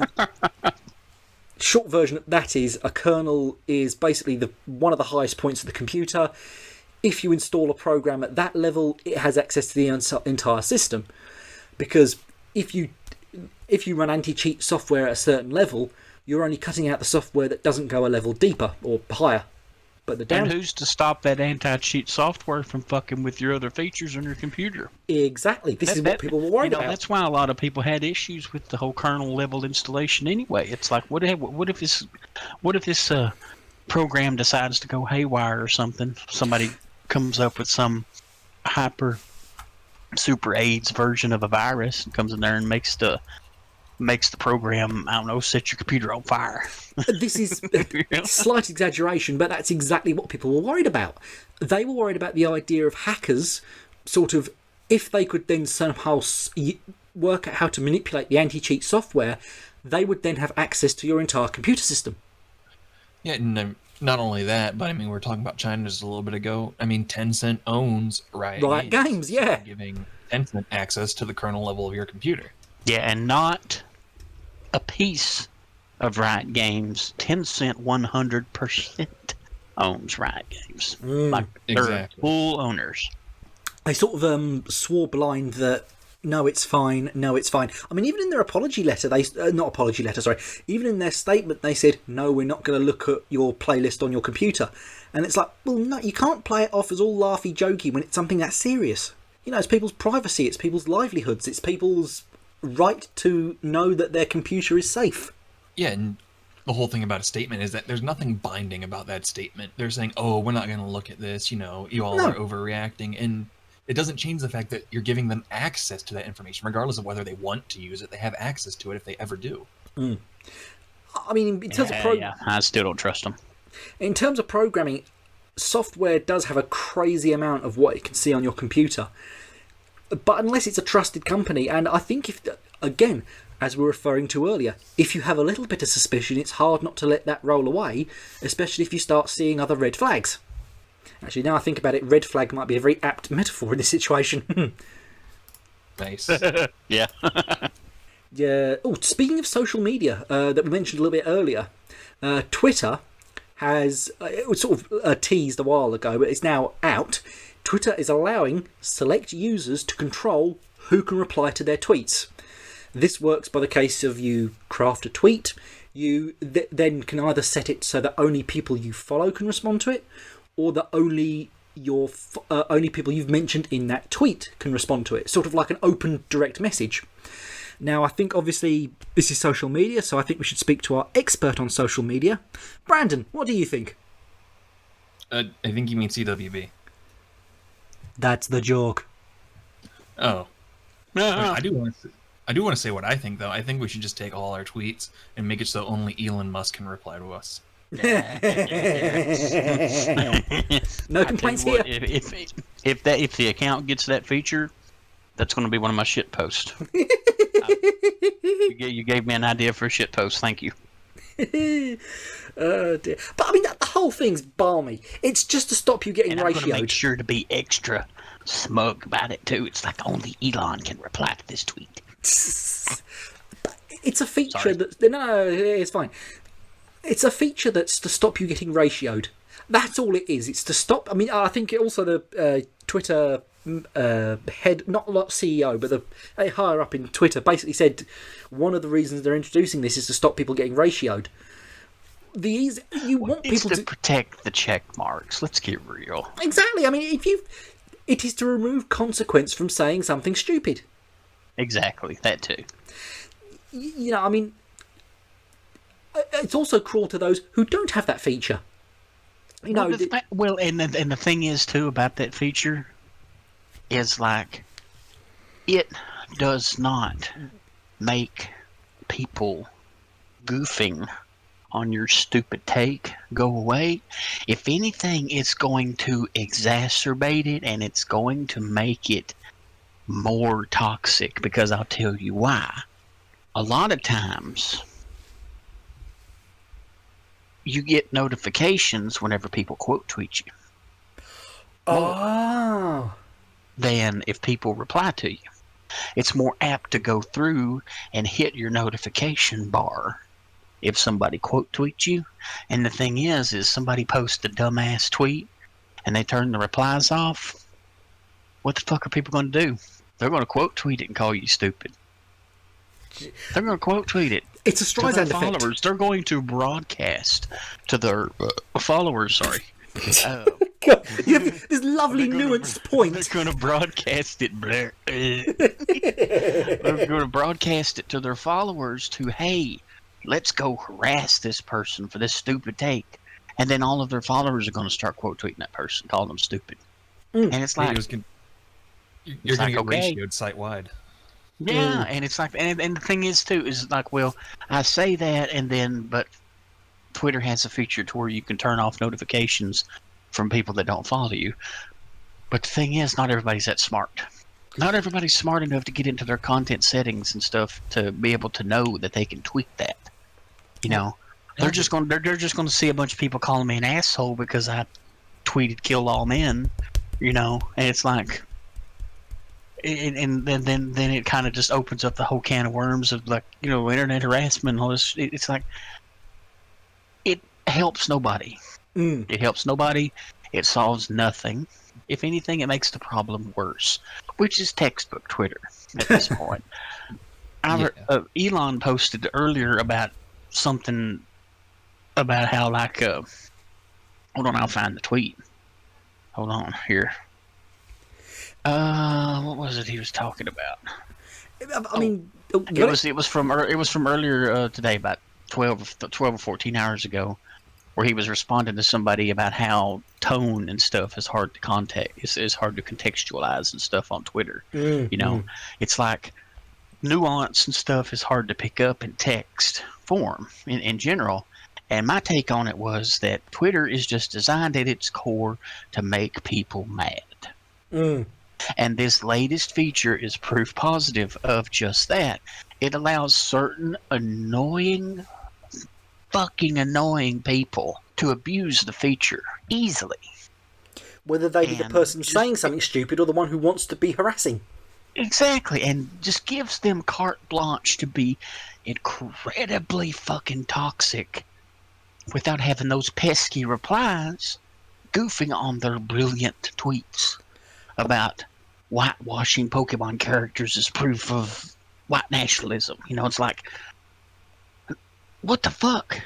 Speaker 1: version of that is, a kernel is basically one of the highest points of the computer. If you install a program at that level, it has access to the entire system. Because if you run anti-cheat software at a certain level, you're only cutting out the software that doesn't go a level deeper or higher. But
Speaker 3: and who's to stop that anti-cheat software from fucking with your other features on your computer?
Speaker 1: Exactly. This is what people were worried about.
Speaker 3: That's why a lot of people had issues with the whole kernel level installation anyway. It's like, what if this program decides to go haywire or something? Somebody comes up with some super AIDS version of a virus and comes in there and makes the program, I don't know, set your computer on fire.
Speaker 1: This is a slight exaggeration, but that's exactly what people were worried about. They were worried about the idea of hackers, sort of, if they could then somehow work out how to manipulate the anti-cheat software, they would then have access to your entire computer system.
Speaker 2: Yeah, and not only that, but I mean, we were talking about China just a little bit ago. I mean, Tencent owns Riot Games,
Speaker 1: yeah.
Speaker 2: So giving Tencent access to the kernel level of your computer.
Speaker 3: Yeah, and not a piece of Riot Games. Tencent 100% owns Riot Games. Like, they're full owners.
Speaker 1: They sort of swore blind that no, it's fine. I mean, even in their apology letter, even in their statement, they said, no, we're not going to look at your playlist on your computer. And it's like, well, no, you can't play it off as all laughy jokey when it's something that serious. It's people's privacy, it's people's livelihoods, it's people's right to know that their computer is safe.
Speaker 2: Yeah, and the whole thing about a statement is that there's nothing binding about that statement. They're saying, oh, we're not going to look at this, you all are overreacting, and it doesn't change the fact that you're giving them access to that information, regardless of whether they want to use it. They have access to it if they ever do.
Speaker 1: I mean, in terms of
Speaker 3: I still don't trust them.
Speaker 1: In terms of programming, software does have a crazy amount of what it can see on your computer. But unless it's a trusted company, and I think if, again, as we were referring to earlier, if you have a little bit of suspicion, it's hard not to let that roll away, especially if you start seeing other red flags. Actually, now I think about it, red flag might be a very apt metaphor in this situation.
Speaker 2: Nice.
Speaker 3: Yeah.
Speaker 1: Yeah. Oh, speaking of social media that we mentioned a little bit earlier, Twitter has, it was sort of teased a while ago, but it's now out, Twitter is allowing select users to control who can reply to their tweets. This works by the case of you craft a tweet, you then can either set it so that only people you follow can respond to it, or that only people you've mentioned in that tweet can respond to it. Sort of like an open direct message. Now, I think obviously this is social media, so I think we should speak to our expert on social media. Brandon, what do you think?
Speaker 2: I think you mean CWB.
Speaker 1: That's the joke.
Speaker 2: Oh. I do want to say what I think, though. I think we should just take all our tweets and make it so only Elon Musk can reply to us.
Speaker 1: No complaints here.
Speaker 3: If the account gets that feature, that's going to be one of my shit posts. You gave me an idea for a shit post. Thank you.
Speaker 1: Oh dear. But I mean, the whole thing's balmy. It's just to stop you getting
Speaker 3: And I'm going to
Speaker 1: ratioed.
Speaker 3: make sure to be extra smug about it too. It's like only Elon can reply to this tweet.
Speaker 1: It's a feature
Speaker 3: Sorry.
Speaker 1: that no, it's fine. It's a feature that's to stop you getting ratioed. That's all it is. It's to stop. I mean, I think also the Twitter head, not CEO, but the higher up in Twitter, basically said one of the reasons they're introducing this is to stop people getting ratioed. You want
Speaker 3: It's
Speaker 1: people
Speaker 3: to protect the check marks. Let's get real.
Speaker 1: exactly. I mean, it is to remove consequence from saying something stupid.
Speaker 3: Exactly, that too.
Speaker 1: You know, I mean, it's also cruel to those who don't have that feature. You know,
Speaker 3: And the thing is too about that feature is like it does not make people goofing on your stupid take go away. If anything, it's going to exacerbate it, and it's going to make it more toxic, because I'll tell you why. A lot of times you get notifications whenever people quote tweet you
Speaker 1: oh,
Speaker 3: than if people reply to you. It's more apt to go through and hit your notification bar if somebody quote tweets you. And the thing is somebody posts a dumbass tweet and they turn the replies off. What the fuck are people going to do? They're going to quote tweet it and call you stupid. They're going to quote tweet it.
Speaker 1: it's a
Speaker 3: To their
Speaker 1: Streisand effect.
Speaker 3: followers. They're going to broadcast to their followers. Sorry.
Speaker 1: God, you have this lovely nuanced point.
Speaker 3: They're going to broadcast it. They're going to broadcast it to their followers to, hey, let's go harass this person for this stupid take. And then all of their followers are going to start quote tweeting that person, calling them stupid. And it's like,
Speaker 2: You're going to get
Speaker 3: okay.
Speaker 2: ratioed site-wide.
Speaker 3: yeah, and it's like, and the thing is too, is like, well, I say that, and then, but Twitter has a feature to where you can turn off notifications from people that don't follow you. But the thing is, not everybody's that smart. Not everybody's smart enough to get into their content settings and stuff to be able to know that they can tweak that. You know, they're just going to see a bunch of people calling me an asshole because I tweeted "kill all men," you know, and it's like. And then it kind of just opens up the whole can of worms of, like, you know, internet harassment and all this. It's like, it helps nobody. It helps nobody. It solves nothing. If anything, it makes the problem worse, which is textbook Twitter at this point. Elon posted earlier about something about how, like, hold on, I'll find the tweet. Hold on here. What was it he was talking about?
Speaker 1: I mean,
Speaker 3: It was from earlier today, about 12 or 14 hours ago, where he was responding to somebody about how tone and stuff is hard to is hard to contextualize and stuff on Twitter. You know, it's like nuance and stuff is hard to pick up in text form in general. And my take on it was that Twitter is just designed at its core to make people mad. And this latest feature is proof positive of just that. It allows certain fucking annoying people to abuse the feature easily.
Speaker 1: Whether they be the person saying something stupid or the one who wants to be harassing.
Speaker 3: Exactly, and just gives them carte blanche to be incredibly fucking toxic without having those pesky replies goofing on their brilliant tweets. about whitewashing Pokemon characters as proof of white nationalism. It's like, what the fuck?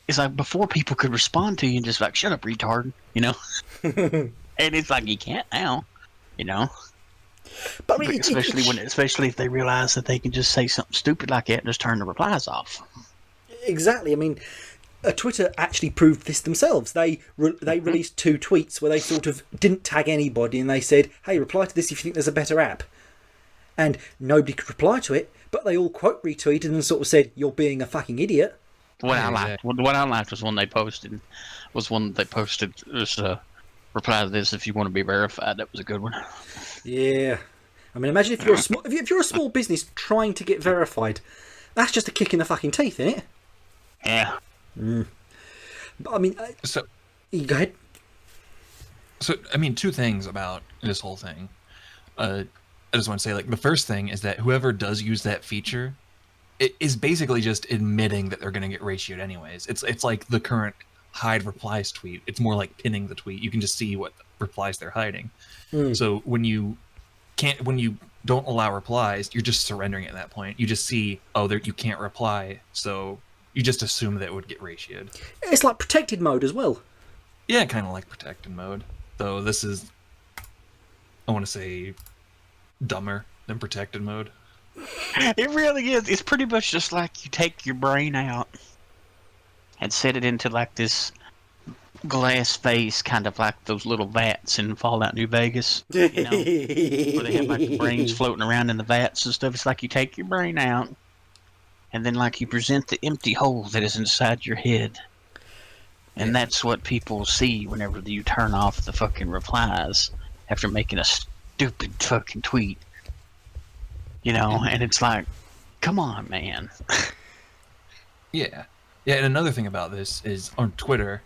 Speaker 3: It's like before people could respond to you and just like, shut up, retard. And it's like you can't now.
Speaker 1: But I mean,
Speaker 3: especially if they realize that they can just say something stupid like that and just turn the replies off.
Speaker 1: Exactly. I mean, Twitter actually proved this themselves. They released 2 tweets where they sort of didn't tag anybody, and they said, "Hey, reply to this if you think there's a better app." And nobody could reply to it, but they all quote retweeted and sort of said, "You're being a fucking idiot."
Speaker 3: What I liked was one they posted. Reply to this if you want to be verified. That was a good one.
Speaker 1: Yeah. I mean, imagine if you're a small business trying to get verified. That's just a kick in the fucking teeth, isn't it?
Speaker 3: Yeah.
Speaker 1: But I mean,
Speaker 2: so
Speaker 1: go ahead.
Speaker 2: So I mean, 2 things about this whole thing. I just want to say, like, the first thing is that whoever does use that feature, it is basically just admitting that they're going to get ratioed anyways. It's like the current hide replies tweet. It's more like pinning the tweet. You can just see what replies they're hiding. So when you don't allow replies, you're just surrendering at that point. You just see, you can't reply, so you just assume that it would get ratioed.
Speaker 1: It's like protected mode as well.
Speaker 2: Yeah, kind of like protected mode. Though this is, I want to say, dumber than protected mode.
Speaker 3: It really is. It's pretty much just like you take your brain out and set it into like this glass face, kind of like those little vats in Fallout New Vegas, where they have like the brains floating around in the vats and stuff. It's like you take your brain out and then like you present the empty hole that is inside your head. And that's what people see whenever you turn off the fucking replies after making a stupid fucking tweet. And it's like, come on, man.
Speaker 2: Yeah, and another thing about this is on Twitter,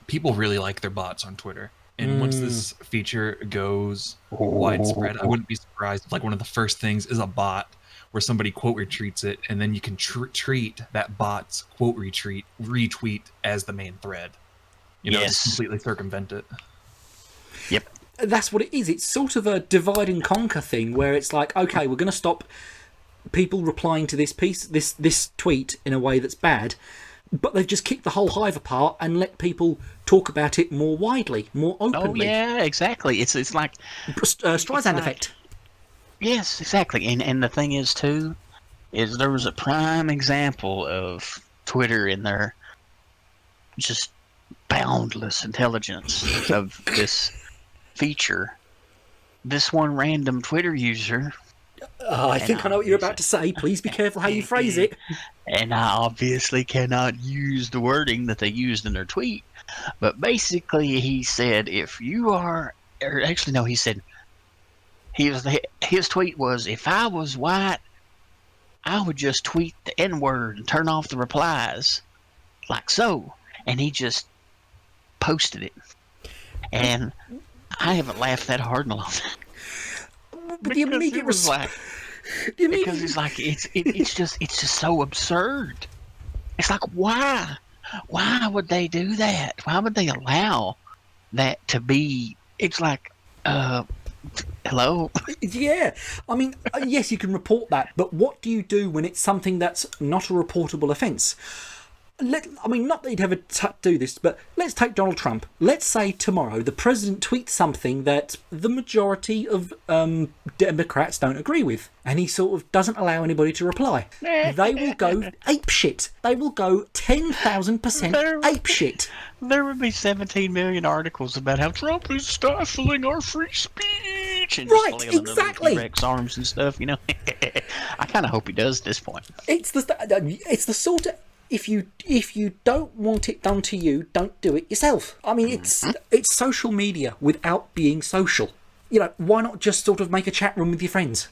Speaker 2: people really like their bots on Twitter. And once this feature goes widespread, I wouldn't be surprised if like one of the first things is a bot where somebody quote retweets it, and then you can treat that bot's quote retweet as the main thread. Just completely circumvent it.
Speaker 3: Yep.
Speaker 1: That's what it is. It's sort of a divide and conquer thing where it's like, okay, we're going to stop people replying to this tweet in a way that's bad, but they've just kicked the whole hive apart and let people talk about it more widely, more openly.
Speaker 3: Oh yeah, exactly. It's like
Speaker 1: Streisand effect.
Speaker 3: Yes, exactly. And the thing is too, is there was a prime example of Twitter in their just boundless intelligence of this feature. This one random Twitter user.
Speaker 1: I think I know what you're about to say. Please be careful how you phrase it.
Speaker 3: And I obviously cannot use the wording that they used in their tweet. But basically he said, if you are... Or actually, no, he said... His tweet was, if I was white, I would just tweet the N-word and turn off the replies. Like so. And he just posted it. And I haven't laughed that hard in a long time.
Speaker 1: But the immediate
Speaker 3: response, because it's like it's just so absurd. It's like, why would they do that? Why would they allow that to be? It's like, hello.
Speaker 1: Yeah, I mean, yes, you can report that, but what do you do when it's something that's not a reportable offence? Not that you'd ever do this, but let's take Donald Trump. Let's say tomorrow the president tweets something that the majority of Democrats don't agree with, and he sort of doesn't allow anybody to reply. They will go apeshit. They will go 10,000% apeshit.
Speaker 3: There would be 17 million articles about how Trump is stifling our free speech. And
Speaker 1: right, exactly.
Speaker 3: T-Rex arms and stuff, I kind of hope he does at this point.
Speaker 1: It's the sort of... If you don't want it done to you, don't do it yourself. I mean, it's social media without being social. Why not just sort of make a chat room with your friends?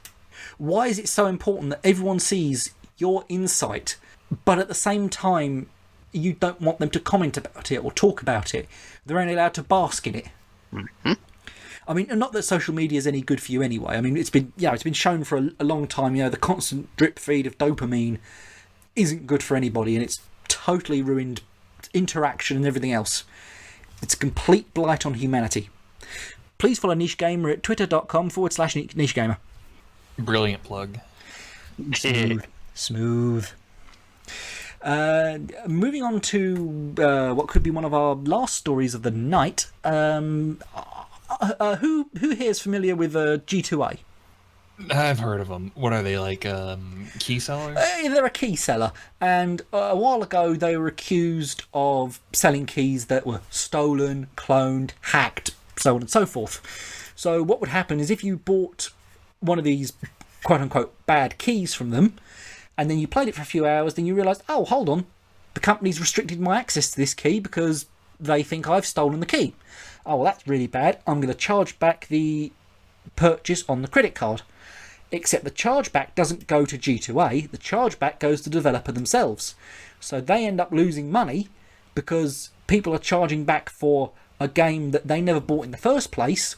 Speaker 1: Why is it so important that everyone sees your insight, but at the same time, you don't want them to comment about it or talk about it? They're only allowed to bask in it.
Speaker 3: Mm-hmm.
Speaker 1: I mean, not that social media is any good for you anyway. I mean, it's been shown for a long time. The constant drip feed of dopamine isn't good for anybody, and it's totally ruined interaction and everything else. It's a complete blight on humanity. please follow Niche Gamer at twitter.com/Niche Gamer.
Speaker 2: Brilliant plug.
Speaker 1: Smooth. Moving on to what could be one of our last stories of the night. Who here is familiar with G2A?
Speaker 2: I've heard of them. What are they, like, key sellers?
Speaker 1: They're a key seller, and a while ago they were accused of selling keys that were stolen, cloned, hacked, so on and so forth. So what would happen is if you bought one of these quote-unquote bad keys from them, and then you played it for a few hours, then you realised, oh, hold on, the company's restricted my access to this key because they think I've stolen the key. Oh, well, that's really bad. I'm going to charge back the purchase on the credit card. Except the chargeback doesn't go to G2A, the chargeback goes to the developer themselves. So they end up losing money because people are charging back for a game that they never bought in the first place,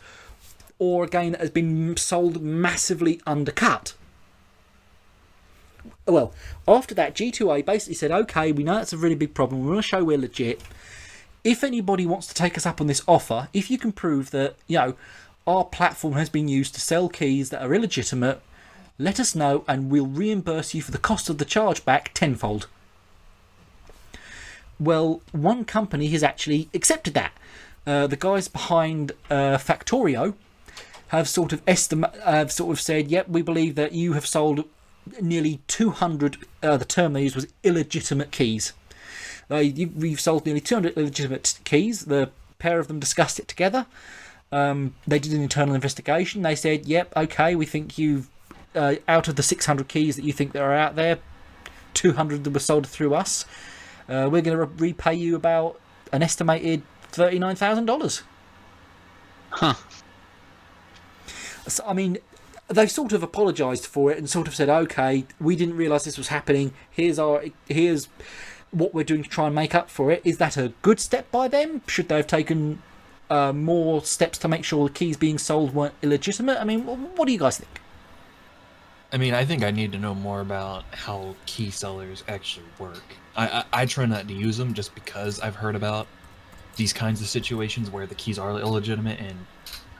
Speaker 1: or a game that has been sold massively undercut. Well, after that, G2A basically said, okay, we know that's a really big problem, we want to show we're legit. If anybody wants to take us up on this offer, if you can prove that, our platform has been used to sell keys that are illegitimate, let us know and we'll reimburse you for the cost of the chargeback tenfold. Well, one company has actually accepted that. The guys behind Factorio have sort of said, yep, we believe that you have sold nearly 200, the term they used was illegitimate keys. We've sold nearly 200 illegitimate keys. The pair of them discussed it together. They did an internal investigation. They said, yep, okay, we think you've, out of the 600 keys that you think that are out there, 200 that were sold through us. We're going to repay you about an estimated $39,000.
Speaker 3: Huh.
Speaker 1: So, I mean, they've sort of apologised for it and sort of said, okay, we didn't realise this was happening. Here's what we're doing to try and make up for it. Is that a good step by them? Should they have taken more steps to make sure the keys being sold weren't illegitimate? I mean, what do you guys think?
Speaker 2: I mean, I think I need to know more about how key sellers actually work. I try not to use them just because I've heard about these kinds of situations where the keys are illegitimate, and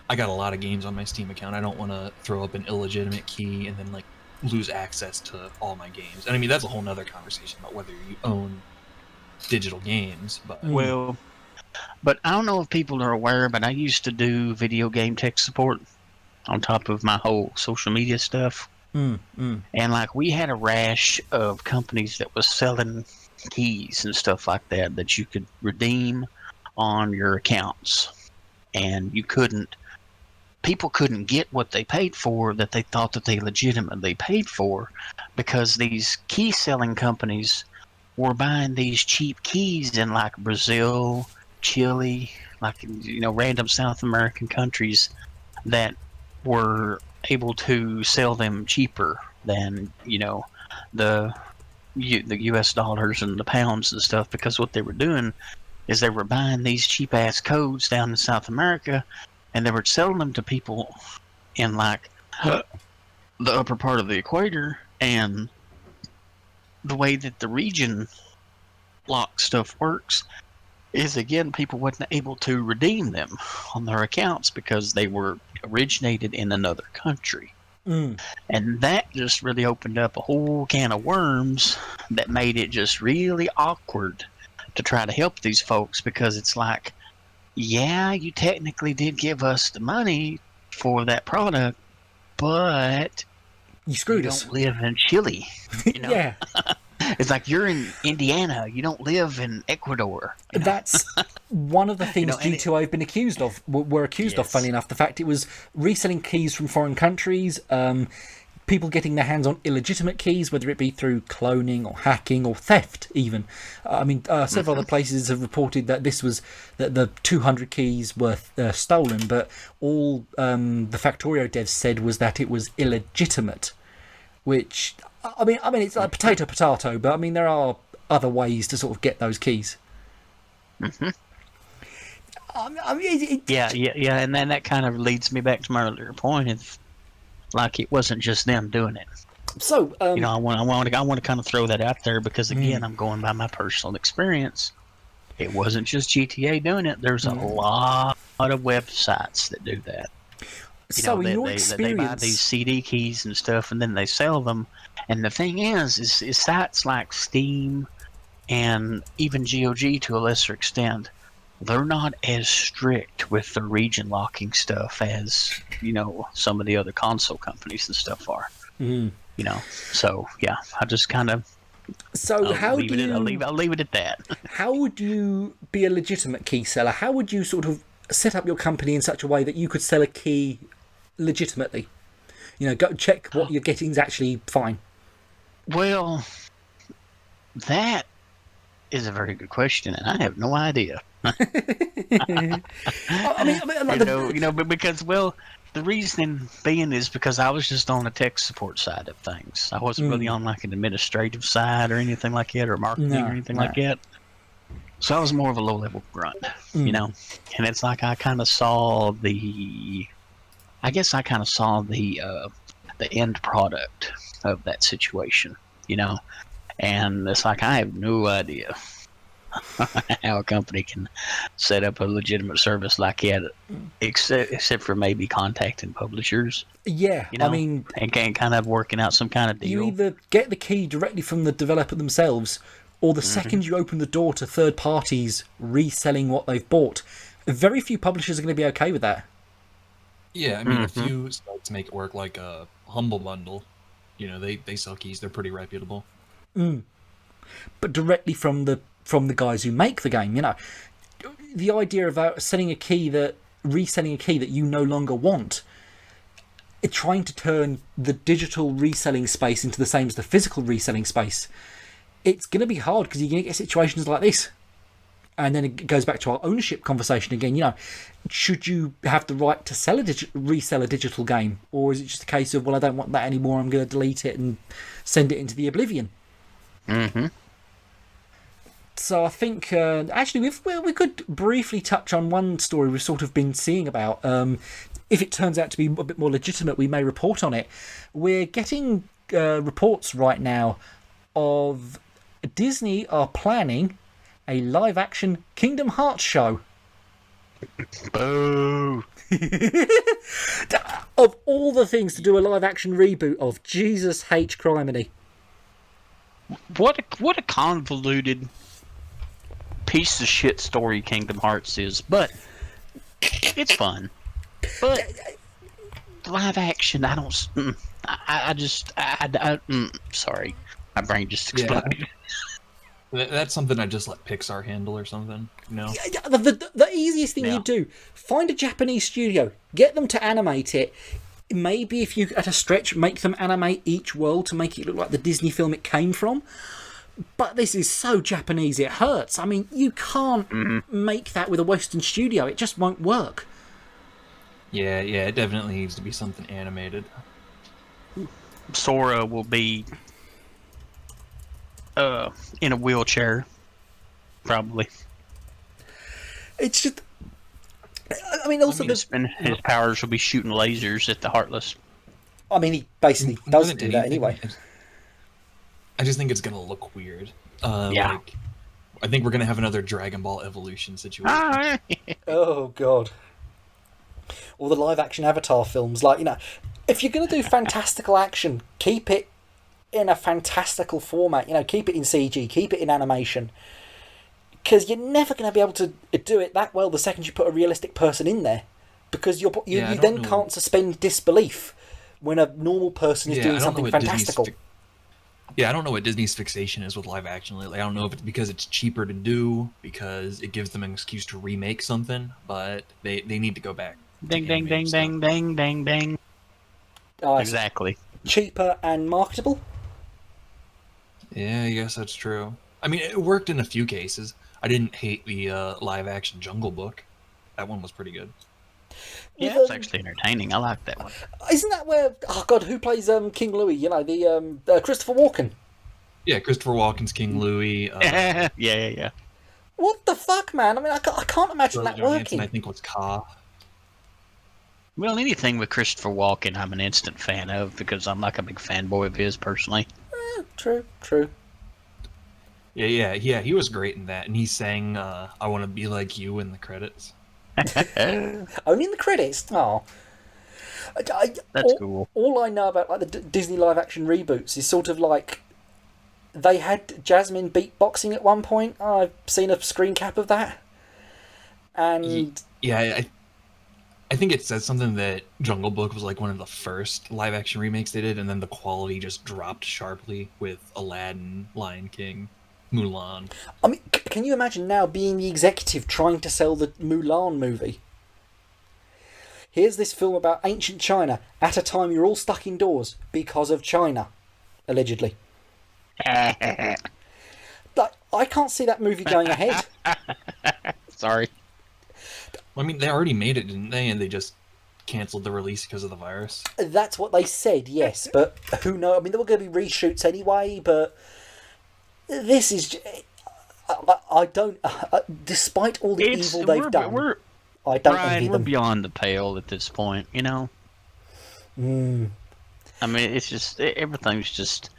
Speaker 2: I got a lot of games on my Steam account. I don't want to throw up an illegitimate key and then lose access to all my games. And I mean, that's a whole nother conversation about whether you own digital games. But
Speaker 3: Well, but I don't know if people are aware, but I used to do video game tech support on top of my whole social media stuff. And we had a rash of companies that was selling keys and stuff like that you could redeem on your accounts, and people couldn't get what they paid for that they thought that they legitimately paid for, because these key selling companies were buying these cheap keys in Brazil, Chile, random South American countries that were able to sell them cheaper than the US dollars and the pounds and stuff, because what they were doing is they were buying these cheap ass codes down in South America, and they were selling them to people in the upper part of the equator. And the way that the region lock stuff works is, again, people wasn't able to redeem them on their accounts because they were originated in another country. And that just really opened up a whole can of worms that made it just really awkward to try to help these folks, because it's yeah, you technically did give us the money for that product, but
Speaker 1: you screwed
Speaker 3: you
Speaker 1: us.
Speaker 3: don't live in Chile.
Speaker 1: Yeah.
Speaker 3: It's you're in Indiana, you don't live in Ecuador.
Speaker 1: That's one of the things G2A have been accused of, were accused of, funnily enough. The fact it was reselling keys from foreign countries, people getting their hands on illegitimate keys, whether it be through cloning or hacking or theft even. I mean, several other places have reported that that the 200 keys were stolen, but all the Factorio devs said was that it was illegitimate, which... I mean, it's like potato, but I mean, there are other ways to sort of get those keys.
Speaker 3: Mm-hmm.
Speaker 1: I mean,
Speaker 3: yeah, and then that kind of leads me back to my earlier point of, it wasn't just them doing it.
Speaker 1: So,
Speaker 3: I want to kind of throw that out there, because again, I'm going by my personal experience. It wasn't just GTA doing it. There's a lot lot of websites that do that.
Speaker 1: So, in your
Speaker 3: They buy
Speaker 1: experience,
Speaker 3: these CD keys and stuff, and then they sell them. And the thing is sites like Steam and even GOG to a lesser extent, they're not as strict with the region locking stuff as some of the other console companies and stuff are. So yeah, I just kind of.
Speaker 1: So
Speaker 3: I'll leave it at that.
Speaker 1: How would you be a legitimate key seller? How would you sort of set up your company in such a way that you could sell a key legitimately? Go check what you're getting is actually fine.
Speaker 3: Well, that is a very good question, and I have no idea. Because the reason being is because I was just on the tech support side of things. I wasn't really on like an administrative side or anything like that, or marketing or anything like that. So I was more of a low-level grunt, and it's like I kind of saw the end product of that situation, and it's like I have no idea how a company can set up a legitimate service like that, except for maybe contacting publishers.
Speaker 1: Yeah,
Speaker 3: and kind of working out some kind of deal.
Speaker 1: You either get the key directly from the developer themselves, or the second you open the door to third parties reselling what they've bought. Very few publishers are going to be okay with that.
Speaker 2: Yeah, I mean, if you start to make it work like a Humble Bundle, they sell keys. They're pretty reputable.
Speaker 1: But directly from the guys who make the game, the idea of reselling a key that you no longer want, trying to turn the digital reselling space into the same as the physical reselling space, it's going to be hard because you're going to get situations like this. And then it goes back to our ownership conversation again. Should you have the right to resell a digital game, or is it just a case of, well, I don't want that anymore, I'm going to delete it and send it into the oblivion? So I think actually we could briefly touch on one story we've sort of been seeing about. If it turns out to be a bit more legitimate, we may report on it. We're getting reports right now of Disney are planning a live-action Kingdom Hearts show.
Speaker 3: Boo!
Speaker 1: Of all the things to do a live-action reboot of, Jesus H. Criminy.
Speaker 3: What a convoluted piece of shit story Kingdom Hearts is, but it's fun. But live action, I don't. Sorry, my brain just exploded.
Speaker 2: Yeah. That's something I just let Pixar handle or something.
Speaker 1: The easiest thing you do: find a Japanese studio, get them to animate it. Maybe if you, at a stretch, make them animate each world to make it look like the Disney film it came from. But this is so Japanese, it hurts. I mean, you can't make that with a Western studio. It just won't work.
Speaker 2: Yeah, it definitely needs to be something animated.
Speaker 3: Sora will be in a wheelchair, probably.
Speaker 1: It's just... I mean, also...
Speaker 3: his powers will be shooting lasers at the Heartless.
Speaker 1: I mean, he basically doesn't do that anyway.
Speaker 2: I just think it's going to look weird. I think we're going to have another Dragon Ball Evolution situation.
Speaker 1: Oh, God. Or the live-action Avatar films. If you're going to do fantastical action, keep it in a fantastical format. Keep it in CG, keep it in animation. Because you're never going to be able to do it that well the second you put a realistic person in there. Because you then can't suspend disbelief when a normal person is doing something fantastical.
Speaker 2: I don't know what Disney's fixation is with live action lately. I don't know if it's because it's cheaper to do, because it gives them an excuse to remake something, but they need to go back.
Speaker 3: Ding, ding, ding, ding, ding, ding, ding. Exactly.
Speaker 1: Cheaper and marketable?
Speaker 2: Yeah, I guess that's true. I mean, it worked in a few cases. I didn't hate the live-action Jungle Book. That one was pretty good.
Speaker 3: Yeah, it's actually entertaining. I like that one.
Speaker 1: Isn't that where... Oh, God, who plays King Louis? The Christopher Walken.
Speaker 2: Yeah, Christopher Walken's King Louis.
Speaker 3: Yeah.
Speaker 1: What the fuck, man? I mean, I can't imagine that working.
Speaker 2: I think was Ka.
Speaker 3: Well, anything with Christopher Walken, I'm an instant fan of, because I'm like a big fanboy of his, personally.
Speaker 1: True.
Speaker 2: Yeah, he was great in that, and he sang "I Want to Be Like You" in the credits.
Speaker 1: Only in the credits. Oh,
Speaker 3: That's cool.
Speaker 1: All I know about like the Disney live action reboots is sort of like they had Jasmine beatboxing at one point. I've seen a screen cap of that, and
Speaker 2: Yeah, I think it says something that Jungle Book was like one of the first live action remakes they did, and then the quality just dropped sharply with Aladdin, Lion King, Mulan.
Speaker 1: I mean, can you imagine now being the executive trying to sell the Mulan movie? Here's this film about ancient China at a time you're all stuck indoors because of China, allegedly. Like, I can't see that movie going ahead.
Speaker 3: Sorry.
Speaker 2: I mean, they already made it, didn't they? And they just canceled the release because of the virus.
Speaker 1: That's what they said, yes, but who knows? I mean, there were going to be reshoots anyway, but this is... I don't... despite all the evil they've done, I don't envy them.
Speaker 3: We're beyond the pale at this point, you know? I mean, it's just... Everything's just...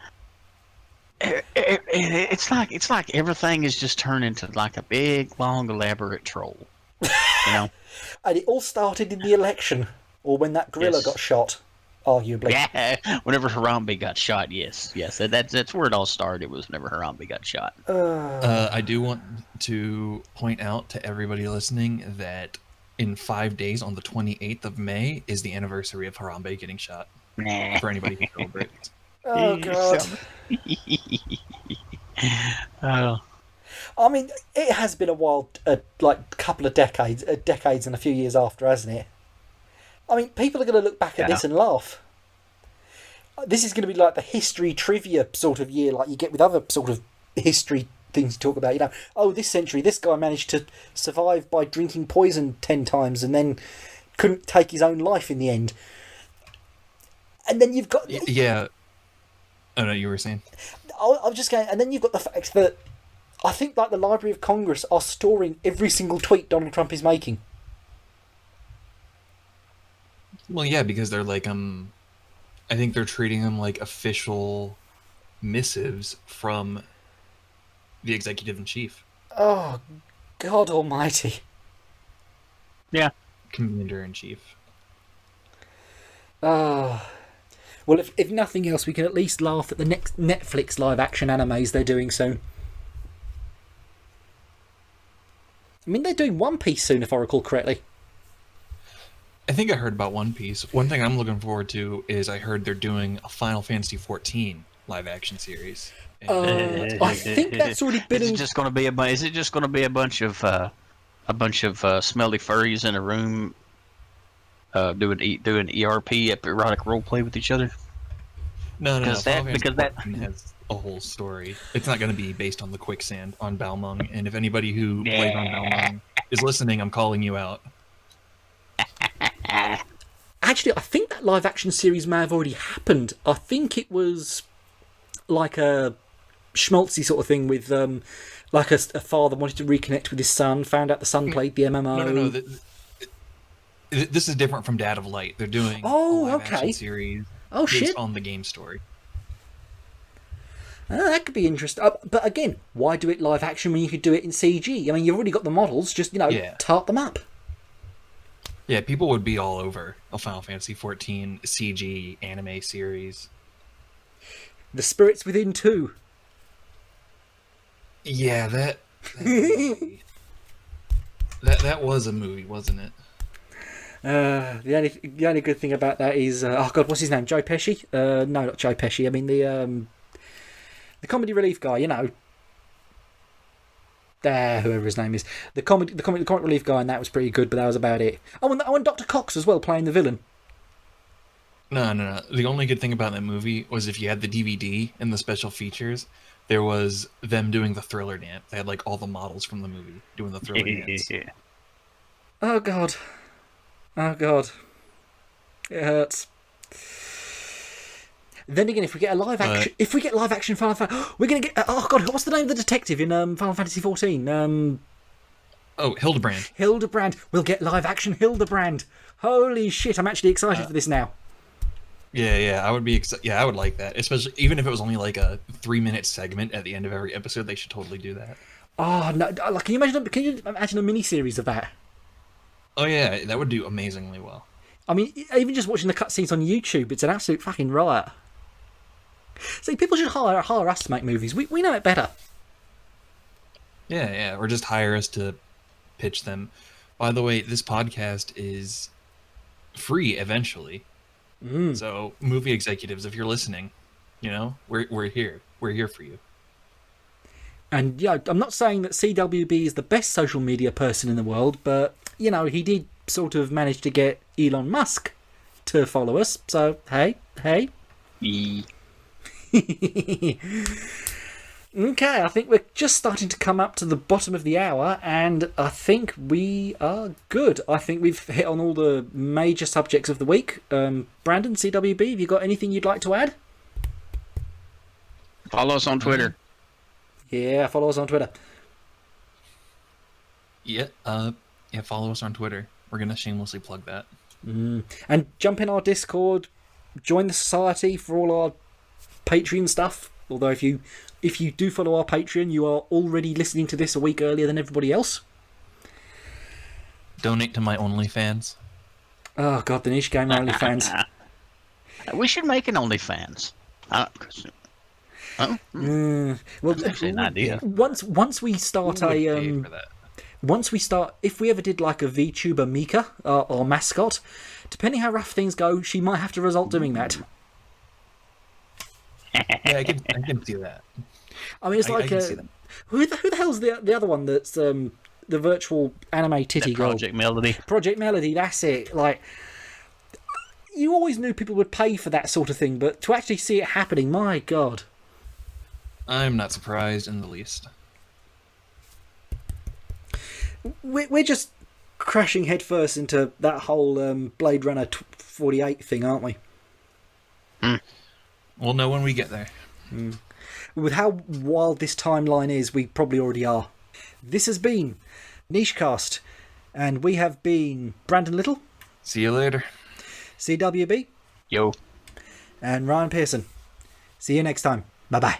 Speaker 3: It's like everything is just turned into like a big, long, elaborate troll. You know?
Speaker 1: And it all started in the election, or when that gorilla got shot, arguably.
Speaker 3: Yeah, whenever Harambe got shot, yes. That's where it all started, was whenever Harambe got shot.
Speaker 2: I do want to point out to everybody listening that in 5 days, on the 28th of May, is the anniversary of Harambe getting shot. For anybody who celebrates.
Speaker 1: Oh, God.
Speaker 3: Oh.
Speaker 1: I mean, it has been a wild, like, couple of decades and a few years after, hasn't it? I mean, people are going to look back at this and laugh. This is going to be like the history trivia sort of year, like you get with other sort of history things to talk about. You know, oh, this century, this guy managed to survive by drinking poison 10 times and then couldn't take his own life in the end. And then you've got...
Speaker 2: Yeah. Oh, no, you were saying?
Speaker 1: I'm just going... And then you've got the fact that I think like the Library of Congress are storing every single tweet Donald Trump is making.
Speaker 2: Well, yeah, because they're like, I think they're treating them like official missives from the executive in chief.
Speaker 1: Oh, God Almighty!
Speaker 3: Yeah,
Speaker 2: commander in chief.
Speaker 1: Well, if nothing else, we can at least laugh at the next Netflix live action animes they're doing soon. I mean, they're doing One Piece soon, if I recall correctly.
Speaker 2: I think I heard about One Piece. One thing I'm looking forward to is I heard they're doing a Final Fantasy XIV live action series.
Speaker 1: I think that's already been.
Speaker 3: Is it just going to be a bunch of smelly furries in a room doing ERP erotic role play with each other?
Speaker 2: No.
Speaker 3: Because that
Speaker 2: has a whole story. It's not going to be based on the quicksand on Balmung. And if anybody who played on Balmung is listening, I'm calling you out.
Speaker 1: Actually, I think that live action series may have already happened. I think it was like a schmaltzy sort of thing with like a father wanted to reconnect with his son, found out the son played the MMO.
Speaker 2: No. This is different from Dad of Light. They're doing a live action series based on the game story.
Speaker 1: That could be interesting. But again, why do it live action when you could do it in CG? I mean, you've already got the models, just, tart them up.
Speaker 2: Yeah, people would be all over a Final Fantasy XIV CG anime series.
Speaker 1: The Spirits Within 2.
Speaker 2: Yeah, that was a movie, wasn't it?
Speaker 1: The only good thing about that is what's his name? Joe Pesci? No, not Joe Pesci. I mean the comedy relief guy. Whoever his name is, the comic relief guy, and that was pretty good. But that was about it. And Dr. Cox as well playing the villain.
Speaker 2: No. The only good thing about that movie was if you had the DVD and the special features, there was them doing the Thriller dance. They had like all the models from the movie doing the Thriller dance.
Speaker 1: Oh God. It hurts. Then again, if we get live action Final Fantasy, we're gonna get. Oh God, what's the name of the detective in Final Fantasy XIV?
Speaker 2: Hildebrand.
Speaker 1: Hildebrand. We'll get live action Hildebrand. Holy shit! I'm actually excited for this now.
Speaker 2: Yeah, I would be. I would like that, especially even if it was only like a 3-minute segment at the end of every episode. They should totally do that.
Speaker 1: Oh no! Like, can you imagine a mini series of that?
Speaker 2: Oh yeah, that would do amazingly well.
Speaker 1: I mean, even just watching the cutscenes on YouTube, it's an absolute fucking riot. See, people should hire us to make movies. We know it better.
Speaker 2: Yeah, or just hire us to pitch them. By the way, this podcast is free eventually. So, movie executives, if you're listening, we're here. We're here for you.
Speaker 1: And yeah, I'm not saying that CWB is the best social media person in the world, but he did sort of manage to get Elon Musk to follow us. So hey. Okay, I think we're just starting to come up to the bottom of the hour, and I think we are good. I think we've hit on all the major subjects of the week. Brandon, CWB, have you got anything you'd like to add?
Speaker 3: Follow us on Twitter.
Speaker 1: Yeah, follow us on Twitter.
Speaker 2: Yeah, follow us on Twitter. We're gonna shamelessly plug that.
Speaker 1: And jump in our Discord, join the society for all our Patreon stuff. Although if you do follow our Patreon, you are already listening to this a week earlier than everybody else.
Speaker 2: Donate to my OnlyFans.
Speaker 1: Oh god, the Niche Gamer OnlyFans.
Speaker 3: We should make an OnlyFans.
Speaker 1: Well,
Speaker 3: that's actually an idea.
Speaker 1: Once we start if we ever did like a VTuber Mika, our mascot, depending how rough things go, she might have to resort doing that.
Speaker 2: Yeah, I can see that.
Speaker 1: I mean, it's like who the hell's the other one that's the virtual anime titty girl?
Speaker 3: Project Melody.
Speaker 1: Project Melody, that's it. Like, you always knew people would pay for that sort of thing, but to actually see it happening, my god.
Speaker 2: I'm not surprised in the least.
Speaker 1: We're just crashing headfirst into that whole Blade Runner 48 thing, aren't we?
Speaker 2: We'll know when we get there.
Speaker 1: With how wild this timeline is, we probably already are. This has been Nichecast, and we have been Brandon Little.
Speaker 2: See you later.
Speaker 1: CWB.
Speaker 3: Yo.
Speaker 1: And Ryan Pearson. See you next time. Bye-bye.